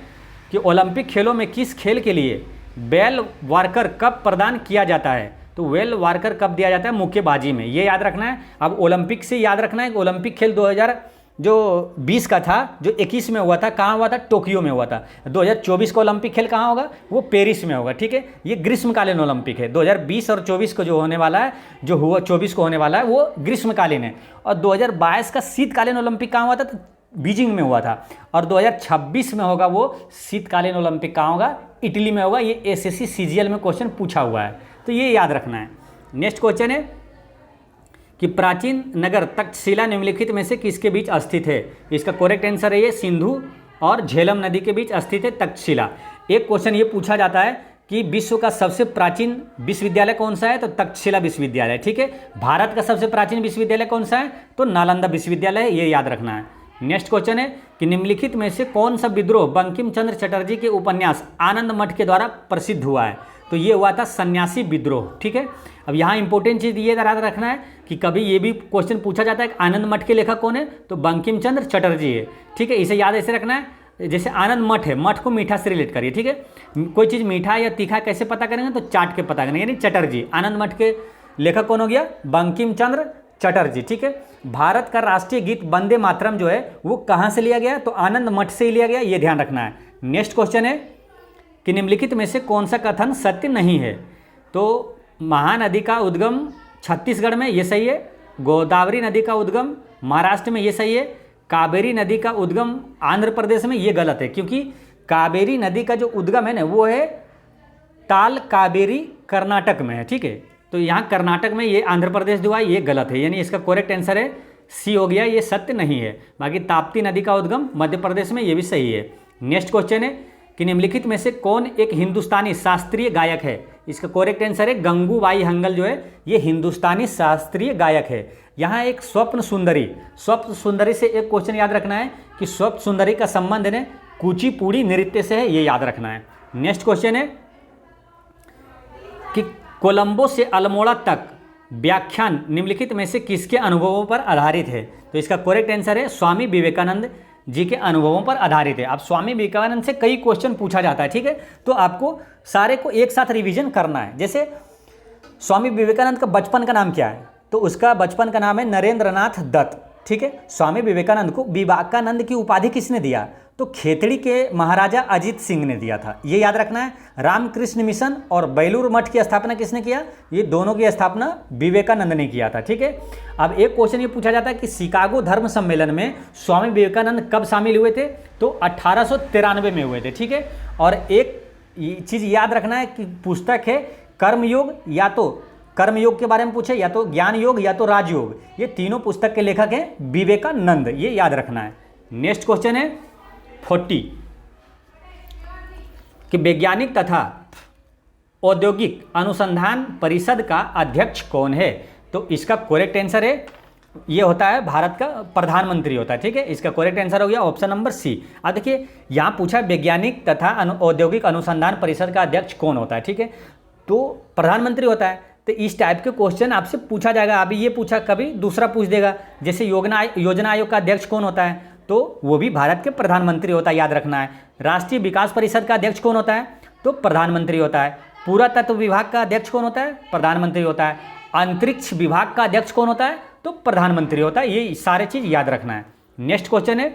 कि ओलंपिक खेलों में किस खेल के लिए बेल वार्कर कप प्रदान किया जाता है, तो वेल वार्कर कप दिया जाता है मुक्केबाजी में, ये याद रखना है। अब ओलंपिक से याद रखना है कि ओलंपिक खेल 2020 का था, जो 21 में हुआ था, कहाँ हुआ था, टोक्यो में हुआ था। 2024 का ओलंपिक खेल कहाँ होगा, वो पेरिस में होगा, ठीक है। ये ग्रीष्मकालीन ओलंपिक है। 2020 और 24 को जो होने वाला है, जो हुआ 24 को होने वाला है, वो ग्रीष्मकालीन है। और 2022 का शीतकालीन ओलंपिक कहाँ हुआ था, तो बीजिंग में हुआ था। और 2026 में होगा वो शीतकालीन ओलंपिक कहाँ होगा, इटली में होगा। ये एसएससी सीजीएल में क्वेश्चन पूछा हुआ है, तो ये याद रखना है। नेक्स्ट क्वेश्चन है कि प्राचीन नगर तक्षशिला निम्नलिखित में से किसके बीच स्थित है, इसका करेक्ट आंसर है ये सिंधु और झेलम नदी के बीच स्थित है तक्षशिला। एक क्वेश्चन ये पूछा जाता है कि विश्व का सबसे प्राचीन विश्वविद्यालय कौन सा है, तो तक्षशिला विश्वविद्यालय, ठीक है। भारत का सबसे प्राचीन विश्वविद्यालय कौन सा है, तो नालंदा विश्वविद्यालय है, ये याद रखना है। नेक्स्ट क्वेश्चन है कि निम्नलिखित में से कौन सा विद्रोह बंकिम चंद्र चटर्जी के उपन्यास आनंद मठ के द्वारा प्रसिद्ध हुआ है, तो ये हुआ था सन्यासी विद्रोह, ठीक है। अब यहाँ इंपॉर्टेंट चीज़ ये याद रखना है कि कभी ये भी क्वेश्चन पूछा जाता है कि आनंद मठ के लेखक कौन है, तो बंकिम चंद्र चटर्जी है, ठीक है। इसे याद ऐसे रखना है, जैसे आनंद मठ है, मठ को मीठा से रिलेट करिए, ठीक है। कोई चीज़ मीठा या तीखा कैसे पता करेंगे, तो चाट के पता करेंगे, यानी चटर्जी। आनंद मठ के लेखक कौन हो गया, बंकिम चंद्र चटर्जी, ठीक है। भारत का राष्ट्रीय गीत वंदे मातरम जो है वो कहाँ से लिया गया, तो आनंद मठ से ही लिया गया, ये ध्यान रखना है। नेक्स्ट क्वेश्चन है कि निम्नलिखित में से कौन सा कथन सत्य नहीं है, तो महानदी का उद्गम छत्तीसगढ़ में, ये सही है। गोदावरी नदी का उद्गम महाराष्ट्र में, ये सही है। कावेरी नदी का उद्गम आंध्र प्रदेश में, ये गलत है, क्योंकि कावेरी नदी का जो उद्गम है ना वो है ताल कावेरी कर्नाटक में है, ठीक है। तो यहाँ कर्नाटक में, ये आंध्र प्रदेश जो है ये गलत है, यानी इसका करेक्ट आंसर है सी हो गया, ये सत्य नहीं है। बाकी ताप्ती नदी का उद्गम मध्य प्रदेश में, ये भी सही है। नेक्स्ट क्वेश्चन है कि निम्नलिखित में से कौन एक हिंदुस्तानी शास्त्रीय गायक है, इसका करेक्ट आंसर है गंगूबाई हंगल जो है ये हिंदुस्तानी शास्त्रीय गायक है। यहाँ एक स्वप्न सुंदरी से एक क्वेश्चन याद रखना है कि स्वप्न सुंदरी का संबंध है कुचिपुड़ी नृत्य से है, ये याद रखना है। नेक्स्ट क्वेश्चन है कि कोलंबो से अल्मोड़ा तक व्याख्यान निम्नलिखित में से किसके अनुभवों पर आधारित है, तो इसका करेक्ट आंसर है स्वामी विवेकानंद जी के अनुभवों पर आधारित है। अब स्वामी विवेकानंद से कई क्वेश्चन पूछा जाता है, ठीक है, तो आपको सारे को एक साथ रिवीजन करना है। जैसे स्वामी विवेकानंद का बचपन का नाम क्या है, तो उसका बचपन का नाम है नरेंद्र नाथ दत्त। ठीक है। स्वामी विवेकानंद को विवेकानंद की उपाधि किसने दिया? तो खेतड़ी के महाराजा अजीत सिंह ने दिया था, ये याद रखना है। रामकृष्ण मिशन और बेलूर मठ की स्थापना किसने किया? ये दोनों की स्थापना विवेकानंद ने किया था। ठीक है। अब एक क्वेश्चन ये पूछा जाता है कि शिकागो धर्म सम्मेलन में स्वामी विवेकानंद कब शामिल हुए थे? तो 1893 में हुए थे। ठीक है। और एक चीज़ याद रखना है कि पुस्तक है कर्मयोग, या तो कर्मयोग के बारे में पूछे, या तो ज्ञान योग, या तो राजयोग, ये तीनों पुस्तक के लेखक हैं विवेकानंद, ये याद रखना है। नेक्स्ट क्वेश्चन है 40 कि वैज्ञानिक तथा औद्योगिक अनुसंधान परिषद का अध्यक्ष कौन है? तो इसका करेक्ट आंसर है, ये होता है भारत का प्रधानमंत्री होता है। ठीक है। इसका करेक्ट आंसर हो गया ऑप्शन नंबर सी। अब देखिए यहाँ पूछा वैज्ञानिक तथा औद्योगिक अनुसंधान परिषद का अध्यक्ष कौन होता है? ठीक है। तो प्रधानमंत्री होता है। तो इस टाइप के क्वेश्चन आपसे पूछा जाएगा। अभी ये पूछा, कभी दूसरा पूछ देगा, जैसे योजना आयोग का अध्यक्ष कौन होता है? तो वो भी भारत के प्रधानमंत्री होता है, याद रखना है। राष्ट्रीय विकास परिषद का अध्यक्ष कौन होता है? तो प्रधानमंत्री होता है। पुरातत्व विभाग का अध्यक्ष कौन होता है? प्रधानमंत्री होता है। अंतरिक्ष विभाग का अध्यक्ष कौन होता है? तो प्रधानमंत्री होता है। ये सारे चीज़ याद रखना है। नेक्स्ट क्वेश्चन है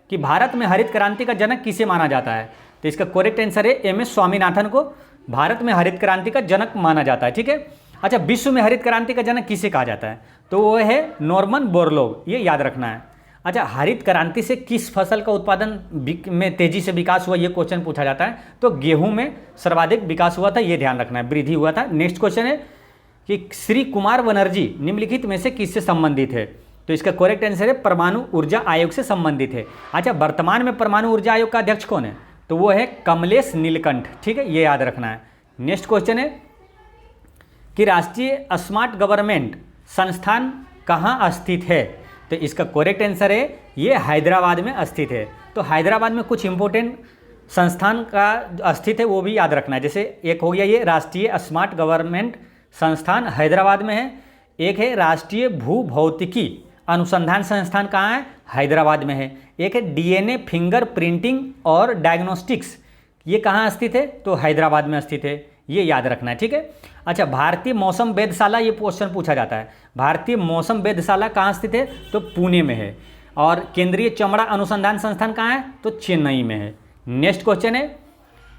कि भारत में हरित क्रांति का जनक किसे माना जाता है? तो इसका करेक्ट आंसर है MS स्वामीनाथन को भारत में हरित क्रांति का जनक माना जाता है। ठीक है। अच्छा, विश्व में हरित क्रांति का जनक किसे कहा जाता है? तो वो है नॉर्मन बोरलॉग, ये याद रखना है। अच्छा, हरित क्रांति से किस फसल का उत्पादन में तेजी से विकास हुआ, ये क्वेश्चन पूछा जाता है। तो गेहूं में सर्वाधिक विकास हुआ था, ये ध्यान रखना है, वृद्धि हुआ था। नेक्स्ट क्वेश्चन है कि श्री कुमार बनर्जी निम्नलिखित में से किससे संबंधित है? तो इसका करेक्ट आंसर है परमाणु ऊर्जा आयोग से संबंधित है। अच्छा, वर्तमान में परमाणु ऊर्जा आयोग का अध्यक्ष कौन है? तो वो है कमलेश नीलकंठ। ठीक है, ये याद रखना है। नेक्स्ट क्वेश्चन है कि राष्ट्रीय स्मार्ट गवर्नमेंट संस्थान कहाँ स्थित है? तो इसका करेक्ट आंसर है ये हैदराबाद में स्थित है। तो हैदराबाद में कुछ इंपॉर्टेंट संस्थान का स्थित है, वो भी याद रखना है। जैसे एक हो गया ये राष्ट्रीय स्मार्ट गवर्नमेंट संस्थान हैदराबाद में है। एक है राष्ट्रीय भूभौतिकी अनुसंधान संस्थान, कहाँ है? हैदराबाद में है। एक है DNA फिंगर प्रिंटिंग और डायग्नोस्टिक्स, ये कहाँ स्थित है? तो हैदराबाद में स्थित है, ये याद रखना है। ठीक है। अच्छा, भारतीय मौसम वेधशाला, ये क्वेश्चन पूछा जाता है। भारतीय मौसम वेधशाला कहाँ स्थित है? तो पुणे में है। और केंद्रीय चमड़ा अनुसंधान संस्थान कहाँ है? तो चेन्नई में है। नेक्स्ट क्वेश्चन है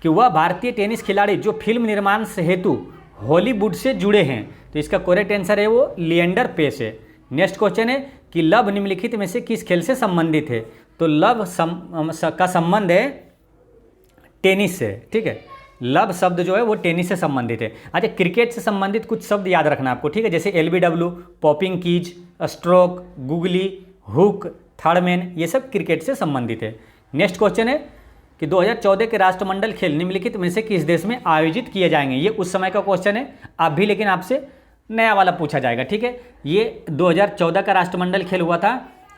कि वह भारतीय टेनिस खिलाड़ी जो फिल्म निर्माण से हेतु हॉलीवुड से जुड़े हैं? तो इसका करेक्ट आंसर है वो लिएंडर पेस है। नेक्स्ट क्वेश्चन है कि लव निम्नलिखित में से किस खेल से संबंधित है? तो लव का संबंध है टेनिस से। ठीक है, लव शब्द जो है वो टेनिस से संबंधित है। अच्छा, क्रिकेट से संबंधित कुछ शब्द याद रखना आपको। ठीक है, जैसे LBW, popping keys, stroke, googly, hook, third man, ये सब क्रिकेट से संबंधित है। नेक्स्ट क्वेश्चन है कि 2014 के राष्ट्रमंडल खेल निम्नलिखित में से किस देश में आयोजित किए जाएंगे? ये उस समय का क्वेश्चन है, अब भी लेकिन आपसे नया वाला पूछा जाएगा। ठीक है, ये 2014 का राष्ट्रमंडल खेल हुआ था,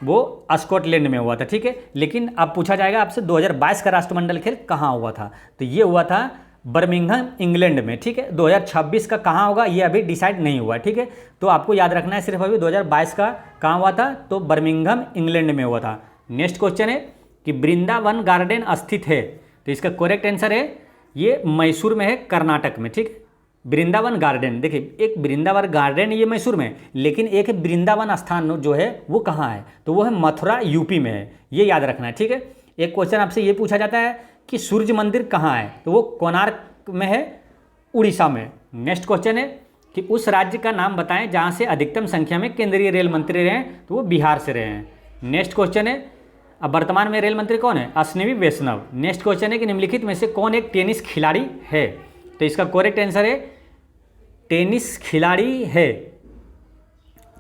वो स्कॉटलैंड में हुआ था। ठीक है, लेकिन अब पूछा जाएगा आपसे 2022 का राष्ट्रमंडल खेल कहाँ हुआ था? तो ये हुआ था बर्मिंघम इंग्लैंड में। ठीक है, 2026 का कहाँ होगा ये अभी डिसाइड नहीं हुआ। ठीक है, तो आपको याद रखना है सिर्फ अभी 2022 का कहाँ हुआ था? तो बर्मिंघम इंग्लैंड में हुआ था। नेक्स्ट क्वेश्चन है कि वृंदावन गार्डन स्थित है? तो इसका करेक्ट आंसर है ये मैसूर में है, कर्नाटक में। ठीक है, वृंदावन गार्डन, देखिए एक वृंदावन गार्डन ये मैसूर में, लेकिन एक वृंदावन स्थान जो है वो कहाँ है? तो वो है मथुरा, यूपी में है, ये याद रखना है। ठीक है, एक क्वेश्चन आपसे ये पूछा जाता है कि सूर्य मंदिर कहाँ है? तो वो कोणार्क में है, उड़ीसा में। नेक्स्ट क्वेश्चन है कि उस राज्य का नाम बताएं जहाँ से अधिकतम संख्या में केंद्रीय रेल मंत्री रहे हैं? तो वो बिहार से रहे हैं। नेक्स्ट क्वेश्चन है अब वर्तमान में रेल मंत्री कौन है? अश्विनी वैष्णव। नेक्स्ट क्वेश्चन है कि निम्नलिखित में से कौन एक टेनिस खिलाड़ी है? तो इसका करेक्ट आंसर है टेनिस खिलाड़ी है।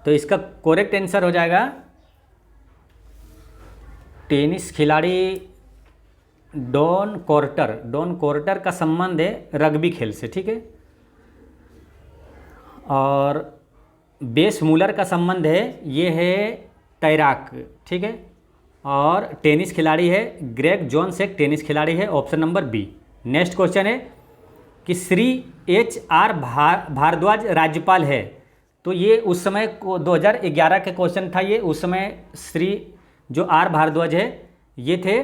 तो इसका करेक्ट आंसर हो जाएगा टेनिस खिलाड़ी डॉन कोर्टर। डॉन कोर्टर का संबंध है रग्बी खेल से। ठीक है, और बेस मूलर का संबंध है, ये है तैराक। ठीक है, और टेनिस खिलाड़ी है ग्रेग जोन्स, एक टेनिस खिलाड़ी है, option number B. Next question है कि श्री HR भारद्वाज राज्यपाल है? तो ये उस समय 2011 के क्वेश्चन था। ये उस समय श्री जो R भारद्वाज है ये थे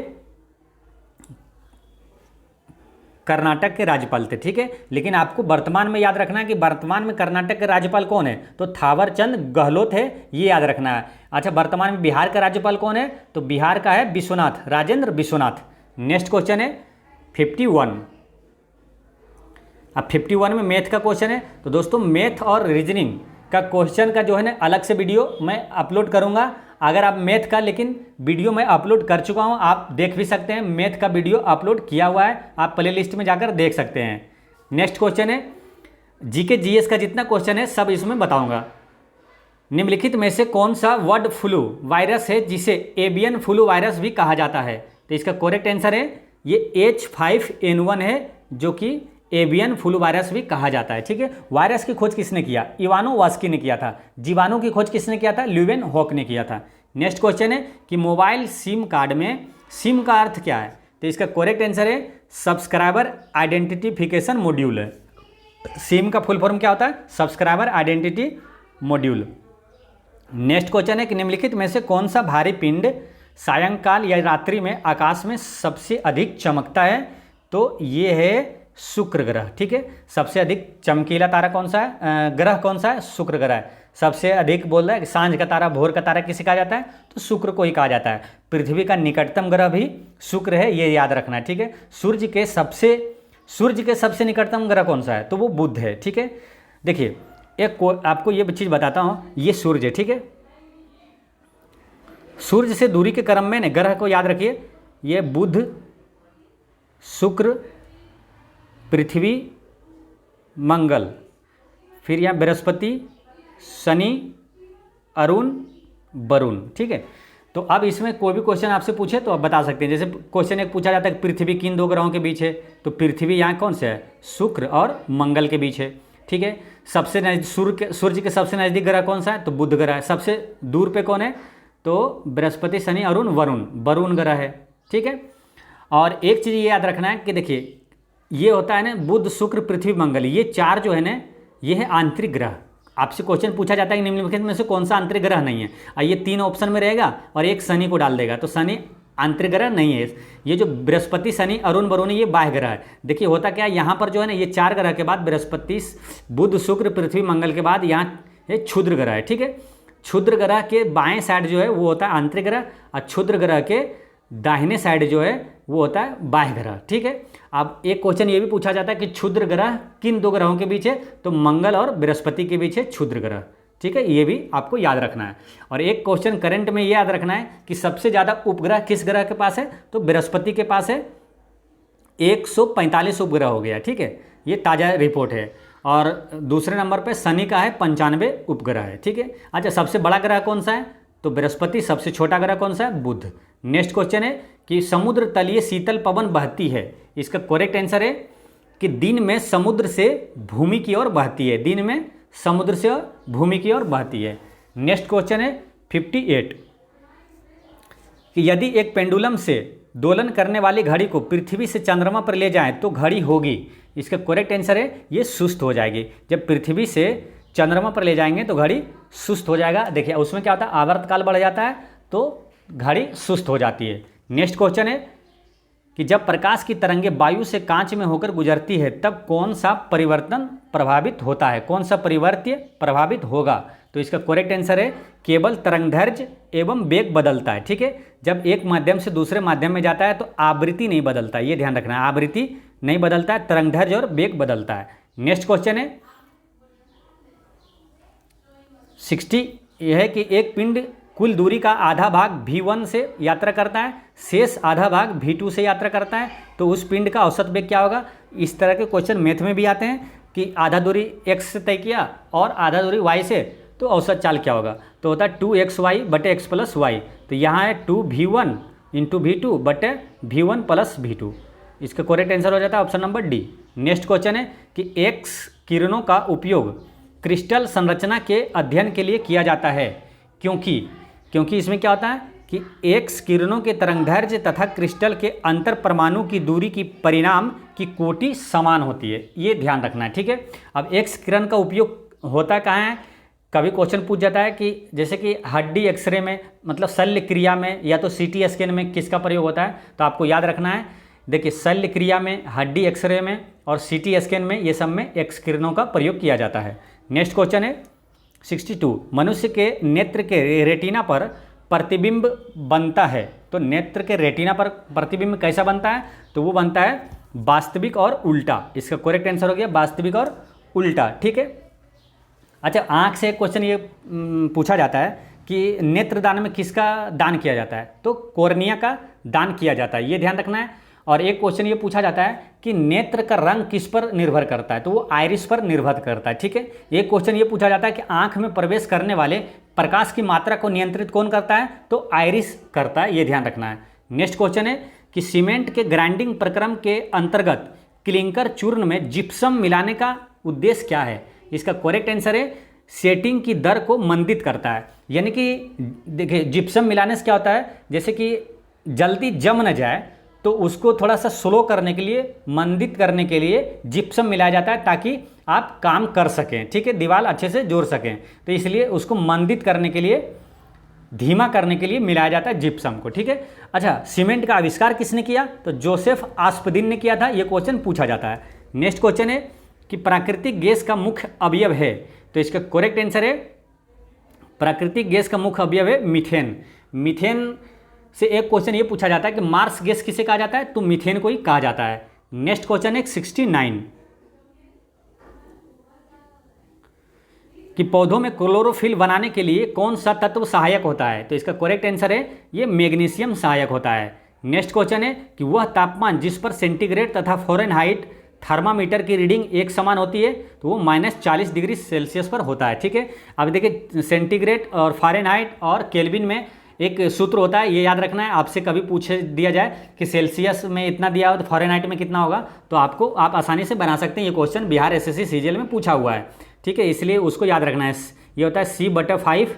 कर्नाटक के राज्यपाल थे, ठीक है। लेकिन आपको वर्तमान में याद रखना है कि वर्तमान में कर्नाटक के राज्यपाल कौन है, तो थावरचंद गहलोत है, ये याद रखना है। अच्छा, वर्तमान में बिहार का राज्यपाल कौन है, तो बिहार का है विश्वनाथ, राजेंद्र विश्वनाथ। नेक्स्ट क्वेश्चन है 51। अब 51 में मैथ का क्वेश्चन है। तो दोस्तों मैथ और रीजनिंग का क्वेश्चन का जो है ना अलग से वीडियो मैं अपलोड करूंगा। अगर आप मैथ का, लेकिन वीडियो मैं अपलोड कर चुका हूं, आप देख भी सकते हैं, मैथ का वीडियो अपलोड किया हुआ है, आप प्ले लिस्ट में जाकर देख सकते हैं। नेक्स्ट क्वेश्चन है जीके जीएस का जितना क्वेश्चन है सब इसमें बताऊंगा। निम्नलिखित में से कौन सा बर्ड फ्लू वायरस है जिसे एवियन फ्लू वायरस भी कहा जाता है, तो इसका करेक्ट आंसर है ये H5N1 है, जो कि एवियन फ्लू वायरस भी कहा जाता है, ठीक है। वायरस की खोज किसने किया, इवानोवास्की ने किया था। जीवाणु की खोज किसने किया था, ल्यूवेन हॉक ने किया था। नेक्स्ट क्वेश्चन है कि मोबाइल सिम कार्ड में सिम का अर्थ क्या है, तो इसका करेक्ट आंसर है सब्सक्राइबर आइडेंटिफिकेशन मॉड्यूल है। सिम का फुल फॉर्म क्या होता है, subscriber identity module. Next question है कि निम्नलिखित में से कौन सा भारी पिंड सायंकाल या रात्रि में आकाश में सबसे अधिक चमकता है, तो ये है शुक्र ग्रह, ठीक है। सबसे अधिक चमकीला तारा कौन सा है, ग्रह कौन सा है, शुक्र ग्रह है। सबसे अधिक बोल रहा है कि सांझ का तारा, भोर का तारा किसे कहा जाता है, तो शुक्र को ही कहा जाता है। पृथ्वी का निकटतम ग्रह भी शुक्र है, ये याद रखना है, ठीक है। सूर्य के सबसे निकटतम ग्रह कौन सा है, तो वो बुध है, ठीक है। देखिए आपको ये चीज़ बताता हूँ, ये सूर्य है, ठीक है। सूर्य से दूरी के क्रम में ग्रह को याद रखिए, ये बुध, शुक्र, पृथ्वी, मंगल, फिर यहाँ बृहस्पति, शनि, अरुण, वरुण, ठीक है। तो अब इसमें कोई भी क्वेश्चन आपसे पूछे तो आप बता सकते हैं। जैसे क्वेश्चन एक पूछा जाता है कि पृथ्वी किन दो ग्रहों के बीच है, तो पृथ्वी यहाँ कौन से है, शुक्र और मंगल के बीच है, ठीक है। सबसे नजदीक सूर्य के सबसे नज़दीक ग्रह कौन सा है, तो बुध ग्रह है। सबसे दूर पे कौन है, तो बृहस्पति, शनि, अरुण, वरुण ग्रह है, ठीक है। और एक चीज़ ये याद रखना है कि देखिए ये होता है ना बुध, शुक्र, पृथ्वी, मंगल, ये चार जो है ना ये है आंतरिक ग्रह। आपसे क्वेश्चन पूछा जाता है कि निम्नलिखित में से कौन सा आंतरिक ग्रह नहीं है, और ये तीन ऑप्शन में रहेगा और एक शनि को डाल देगा, तो शनि आंतरिक ग्रह नहीं है। ये जो बृहस्पति, शनि, अरुण, वरुण ये बाह्य ग्रह है। देखिए होता क्या है, यहाँ पर जो है ना ये चार ग्रह के बाद बृहस्पति, बुध, शुक्र, पृथ्वी, मंगल के बाद यहाँ ये क्षुद्र ग्रह है, ठीक है। क्षुद्र ग्रह के बाएं साइड जो है वो होता है आंतरिक ग्रह, और क्षुद्र ग्रह के दाहिने साइड जो है वो होता है बाह्य ग्रह, ठीक है। अब एक क्वेश्चन ये भी पूछा जाता है कि क्षुद्र ग्रह किन दो ग्रहों के बीच है, तो मंगल और बृहस्पति के बीच है क्षुद्र ग्रह, ठीक है। ये भी आपको याद रखना है। और एक क्वेश्चन करंट में ये याद रखना है कि सबसे ज़्यादा उपग्रह किस ग्रह के पास है, तो बृहस्पति के पास है, 145 उपग्रह हो गया, ठीक है। ये ताज़ा रिपोर्ट है। और दूसरे नंबर पर शनि का है 95 उपग्रह है, ठीक है। अच्छा, सबसे बड़ा ग्रह कौन सा है, तो बृहस्पति। सबसे छोटा ग्रह कौन सा है, बुध। नेक्स्ट क्वेश्चन है कि समुद्र तलीय शीतल पवन बहती है, इसका करेक्ट आंसर है कि दिन में समुद्र से भूमि की ओर बहती है, दिन में समुद्र से भूमि की ओर बहती है। नेक्स्ट क्वेश्चन है 58 कि यदि एक पेंडुलम से दोलन करने वाली घड़ी को पृथ्वी से चंद्रमा पर ले जाएं तो घड़ी होगी, इसका करेक्ट आंसर है ये सुस्त हो जाएगी। जब पृथ्वी से चंद्रमा पर ले जाएंगे तो घड़ी सुस्त हो जाएगा। देखिए उसमें क्या होता है, आवर्तकाल बढ़ जाता है तो घड़ी सुस्त हो जाती है। नेक्स्ट क्वेश्चन है कि जब प्रकाश की तरंगे वायु से कांच में होकर गुजरती है तब कौन सा परिवर्तन प्रभावित होता है, कौन सा परिवर्त्य प्रभावित होगा, तो इसका करेक्ट आंसर है केवल तरंगदैर्घ्य एवं वेग बदलता है, ठीक है। जब एक माध्यम से दूसरे माध्यम में जाता है तो आवृत्ति नहीं बदलता है, ये ध्यान रखना है, आवृत्ति नहीं बदलता है, तरंगदैर्घ्य और वेग बदलता है। नेक्स्ट क्वेश्चन है 60, यह है कि एक पिंड कुल दूरी का आधा भाग v1 से यात्रा करता है, शेष आधा भाग v2 से यात्रा करता है, तो उस पिंड का औसत वेग क्या होगा। इस तरह के क्वेश्चन मैथ में भी आते हैं कि आधा दूरी x से तय किया और आधा दूरी y से, तो औसत चाल क्या होगा, तो होता है 2xy बटे x प्लस वाई। तो यहाँ है 2v1 इंटू v2 बटे v1 प्लस v2, इसका करेक्ट आंसर हो जाता है option number D. Next question है कि एक्स किरणों का उपयोग क्रिस्टल संरचना के अध्ययन के लिए किया जाता है, क्योंकि इसमें क्या होता है कि एक्स किरणों के तरंगदैर्घ्य तथा क्रिस्टल के अंतर परमाणु की दूरी की परिणाम की कोटि समान होती है, ये ध्यान रखना है, ठीक है। अब एक्स किरण का उपयोग होता कहाँ है, कभी क्वेश्चन पूछ जाता है कि जैसे कि हड्डी एक्सरे में, मतलब शल्य क्रिया में, या तो सीटी स्कैन में किसका प्रयोग होता है, तो आपको याद रखना है देखिए शल्य क्रिया में, हड्डी एक्सरे में और सीटी स्कैन में, ये सब में एक्स किरणों का प्रयोग किया जाता है। नेक्स्ट क्वेश्चन है 62, मनुष्य के नेत्र के रेटिना पर प्रतिबिंब बनता है, तो नेत्र के रेटिना पर प्रतिबिंब कैसा बनता है, तो वो बनता है वास्तविक और उल्टा। इसका करेक्ट आंसर हो गया वास्तविक और उल्टा, ठीक है। अच्छा, आँख से एक क्वेश्चन ये पूछा जाता है कि नेत्रदान में किसका दान किया जाता है, तो कॉर्निया का दान किया जाता है, ये ध्यान रखना है। और एक क्वेश्चन ये पूछा जाता है कि नेत्र का रंग किस पर निर्भर करता है, तो वो आइरिस पर निर्भर करता है, ठीक है। एक क्वेश्चन ये पूछा जाता है कि आँख में प्रवेश करने वाले प्रकाश की मात्रा को नियंत्रित कौन करता है, तो आइरिस करता है, ये ध्यान रखना है। नेक्स्ट क्वेश्चन है कि सीमेंट के ग्राइंडिंग प्रक्रम के अंतर्गत क्लिंकर चूर्ण में जिप्सम मिलाने का उद्देश्य क्या है, इसका करेक्ट आंसर है सेटिंग की दर को मंदित करता है। यानी कि देखिए जिप्सम मिलाने से क्या होता है, जैसे कि जल्दी जम न जाए तो उसको थोड़ा सा स्लो करने के लिए, मंदित करने के लिए जिप्सम मिलाया जाता है ताकि आप काम कर सकें, ठीक है, दीवार अच्छे से जोड़ सकें, तो इसलिए उसको मंदित करने के लिए, धीमा करने के लिए मिलाया जाता है जिप्सम को, ठीक है। अच्छा, सीमेंट का आविष्कार किसने किया, तो जोसेफ आस्पदिन ने किया था, ये क्वेश्चन पूछा जाता है। नेक्स्ट क्वेश्चन है कि प्राकृतिक गैस का मुख्य अवयव है, तो इसका करेक्ट आंसर है प्राकृतिक गैस का मुख्य अवयव है मीथेन। मीथेन से एक क्वेश्चन ये पूछा जाता है कि मार्स गैस किसे कहा जाता है, तो मीथेन को ही कहा जाता है। नेक्स्ट क्वेश्चन है 69 कि पौधों में क्लोरोफिल बनाने के लिए कौन सा तत्व सहायक होता है, तो इसका करेक्ट आंसर है ये मैग्नीशियम सहायक होता है। नेक्स्ट क्वेश्चन है कि वह तापमान जिस पर सेंटीग्रेड तथा फ़ारेनहाइट थर्मामीटर की रीडिंग एक समान होती है, तो वो -40 डिग्री सेल्सियस पर होता है, ठीक है। अब देखिए सेंटीग्रेड और फ़ारेनहाइट और केल्विन में एक सूत्र होता है, ये याद रखना है। आपसे कभी पूछ दिया जाए कि सेल्सियस में इतना दिया हो तो फ़ारेनहाइट में कितना होगा, तो आप आसानी से बना सकते हैं। ये क्वेश्चन बिहार एसएससी सीजीएल में पूछा हुआ है, ठीक है, इसलिए उसको याद रखना है। ये होता है C/5,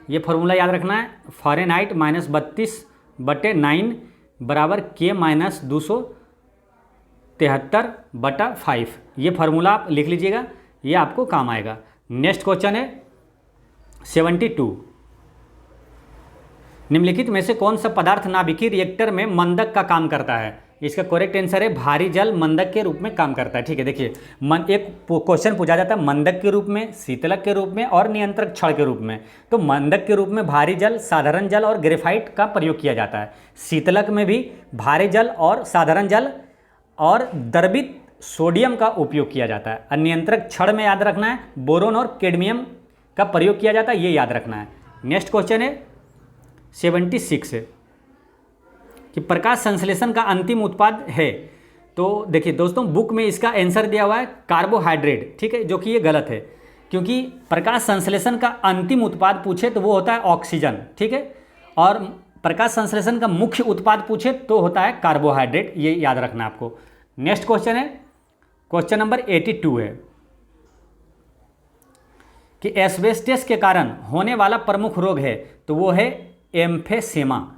ये फार्मूला याद रखना है, फ़ारेनहाइट -32/9 बराबर K -273/5, ये फार्मूला आप लिख लीजिएगा, ये आपको काम आएगा। नेक्स्ट क्वेश्चन है 72, निम्नलिखित में से कौन सा पदार्थ नाभिकीय रिएक्टर में मंदक का काम करता है, इसका करेक्ट आंसर है भारी जल मंदक के रूप में काम करता है, ठीक है। देखिए एक क्वेश्चन पूछा जाता है मंदक के रूप में, शीतलक के रूप में और नियंत्रक क्षण के रूप में। तो मंदक के रूप में भारी जल, साधारण जल और ग्रेफाइट का प्रयोग किया जाता है। शीतलक में भी भारी जल और साधारण जल और द्रवित सोडियम का उपयोग किया जाता है। और नियंत्रक क्षण में याद रखना है बोरोन और कैडमियम का प्रयोग किया जाता है, ये याद रखना है। नेक्स्ट क्वेश्चन है 76 कि प्रकाश संश्लेषण का अंतिम उत्पाद है, तो देखिए दोस्तों बुक में इसका आंसर दिया हुआ है कार्बोहाइड्रेट, ठीक है, जो कि ये गलत है, क्योंकि प्रकाश संश्लेषण का अंतिम उत्पाद पूछे तो वो होता है ऑक्सीजन, ठीक है, और प्रकाश संश्लेषण का मुख्य उत्पाद पूछे तो होता है कार्बोहाइड्रेट, ये याद रखना है आपको। नेक्स्ट क्वेश्चन है क्वेश्चन नंबर 82 है कि एस्बेस्टस के कारण होने वाला प्रमुख रोग है, तो वो है एम्फेसेमा।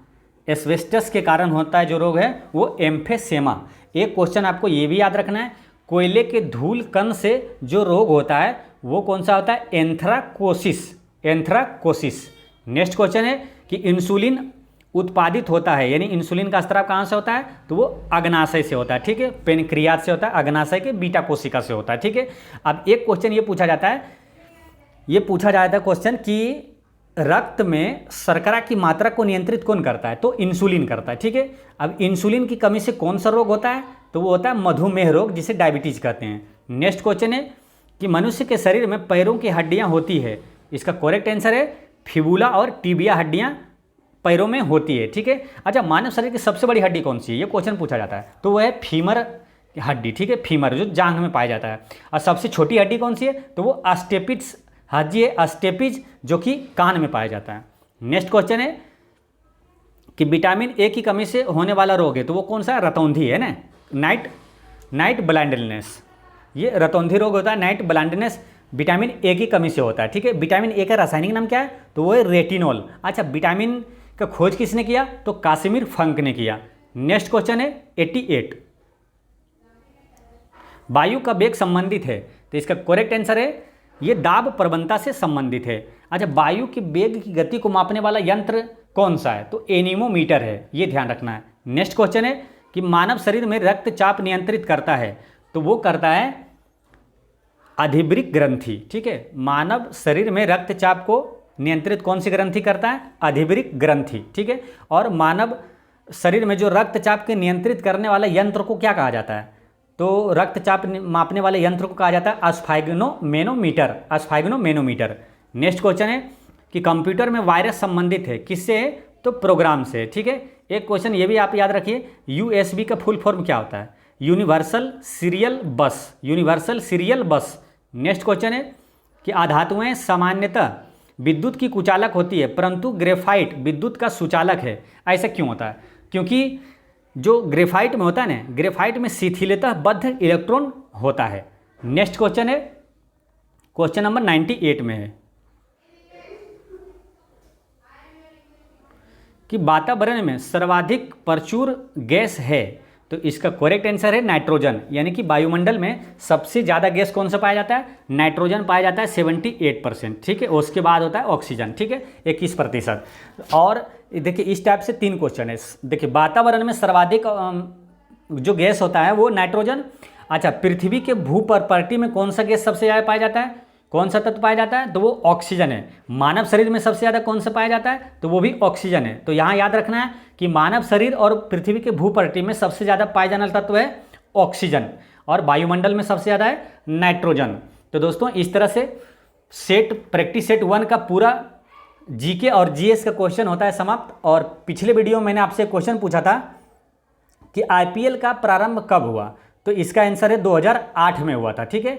एस्बेस्टस के कारण होता है जो रोग है वो एम्फेसेमा। एक क्वेश्चन आपको ये भी याद रखना है, कोयले के धूल कण से जो रोग होता है वो कौन सा होता है, एंथ्राकोसिस, एंथ्राकोसिस। नेक्स्ट क्वेश्चन है कि इंसुलिन उत्पादित होता है, यानी इंसुलिन का स्राव कहाँ से होता है, तो वो अग्नाशय से होता है, ठीक है, पेनक्रियाज से होता है, अग्नाशय के बीटा कोशिका से होता है, ठीक है। अब एक क्वेश्चन ये पूछा जाता है, ये पूछा जाता है क्वेश्चन कि रक्त में शर्करा की मात्रा को नियंत्रित कौन करता है, तो इंसुलिन करता है, ठीक है। अब इंसुलिन की कमी से कौन सा रोग होता है, तो वो होता है मधुमेह रोग, जिसे डायबिटीज कहते हैं। नेक्स्ट क्वेश्चन है कि मनुष्य के शरीर में पैरों की हड्डियां होती है, इसका करेक्ट आंसर है फिबुला और टिबिया हड्डियां पैरों में होती है, ठीक है। अच्छा, मानव शरीर की सबसे बड़ी हड्डी कौन सी है, ये क्वेश्चन पूछा जाता है, तो वह है फीमर हड्डी, ठीक है, फीमर जो जांघ में पाया जाता है। और सबसे छोटी हड्डी कौन सी है, तो वो अस्टेपिस हड्डी है, अस्टेपिज, जो कि कान में पाया जाता है। नेक्स्ट क्वेश्चन है कि विटामिन ए की कमी से होने वाला रोग है, तो वो कौन सा है, रतौंधी है ना, नाइट ब्लाइंडनेस, ये रतौंधी रोग होता है, नाइट ब्लाइंडनेस विटामिन ए की कमी से होता है, ठीक है। विटामिन ए का रासायनिक नाम क्या है, तो वो है रेटिनॉल। अच्छा, विटामिन का खोज किसने किया, तो कासिमिर फंक ने किया। नेक्स्ट क्वेश्चन है 88, वायु का वेग संबंधित है, तो इसका करेक्ट आंसर है ये दाब प्रवणता से संबंधित है। अच्छा, वायु के वेग की गति को मापने वाला यंत्र कौन सा है, तो एनीमोमीटर है, ये ध्यान रखना है। नेक्स्ट क्वेश्चन है कि मानव शरीर में रक्तचाप नियंत्रित करता है, तो वो करता है अधिवृक्क ग्रंथि। ठीक है, मानव शरीर में रक्तचाप को नियंत्रित कौन सी ग्रंथि करता है? अधिवृक्क ग्रंथि। ठीक है, और मानव शरीर में जो रक्तचाप के नियंत्रित करने वाला यंत्र को क्या कहा जाता है? तो रक्तचाप मापने वाले यंत्र को कहा जाता है स्फाइग्नोमेनोमीटर। स्फाइग्नोमेनोमीटर। नेक्स्ट क्वेश्चन है कि कंप्यूटर में वायरस संबंधित है किससे? तो प्रोग्राम से। ठीक है, एक क्वेश्चन ये भी आप याद रखिए, यूएसबी का फुल फॉर्म क्या होता है? यूनिवर्सल सीरियल बस। यूनिवर्सल सीरियल बस। नेक्स्ट क्वेश्चन है कि अधातुएं सामान्यतः विद्युत की कुचालक होती है परंतु ग्रेफाइट विद्युत का सुचालक है, ऐसा क्यों होता है? क्योंकि जो ग्रेफाइट में होता है ना, ग्रेफाइट में शिथिलता बद्ध इलेक्ट्रॉन होता है। नेक्स्ट क्वेश्चन है, क्वेश्चन नंबर 98 में है कि वातावरण में सर्वाधिक प्रचुर गैस है, तो इसका करेक्ट आंसर है नाइट्रोजन। यानी कि वायुमंडल में सबसे ज़्यादा गैस कौन सा पाया जाता है? नाइट्रोजन पाया जाता है 78%। ठीक है, उसके बाद होता है ऑक्सीजन। ठीक है, 21%। और देखिए इस टाइप से 3 क्वेश्चन है। देखिए वातावरण में सर्वाधिक जो गैस होता है वो नाइट्रोजन। अच्छा, पृथ्वी के भू प्रॉपर्टी में कौन सा गैस सबसे ज़्यादा पाया जाता है? कौन सा तत्व पाया जाता है? तो वो ऑक्सीजन है। मानव शरीर में सबसे ज़्यादा कौन सा पाया जाता है? तो वो भी ऑक्सीजन है। तो यहाँ याद रखना है कि मानव शरीर और पृथ्वी के भूप्रकृति में सबसे ज़्यादा पाया जाने वाला तत्व है ऑक्सीजन, और वायुमंडल में सबसे ज़्यादा है नाइट्रोजन। तो दोस्तों इस तरह से प्रैक्टिस सेट 1 का पूरा जीके और जीएस का क्वेश्चन होता है समाप्त। और पिछले वीडियो में मैंने आपसे क्वेश्चन पूछा था कि आईपीएल का प्रारंभ कब हुआ, तो इसका आंसर है 2008 में हुआ था। ठीक है,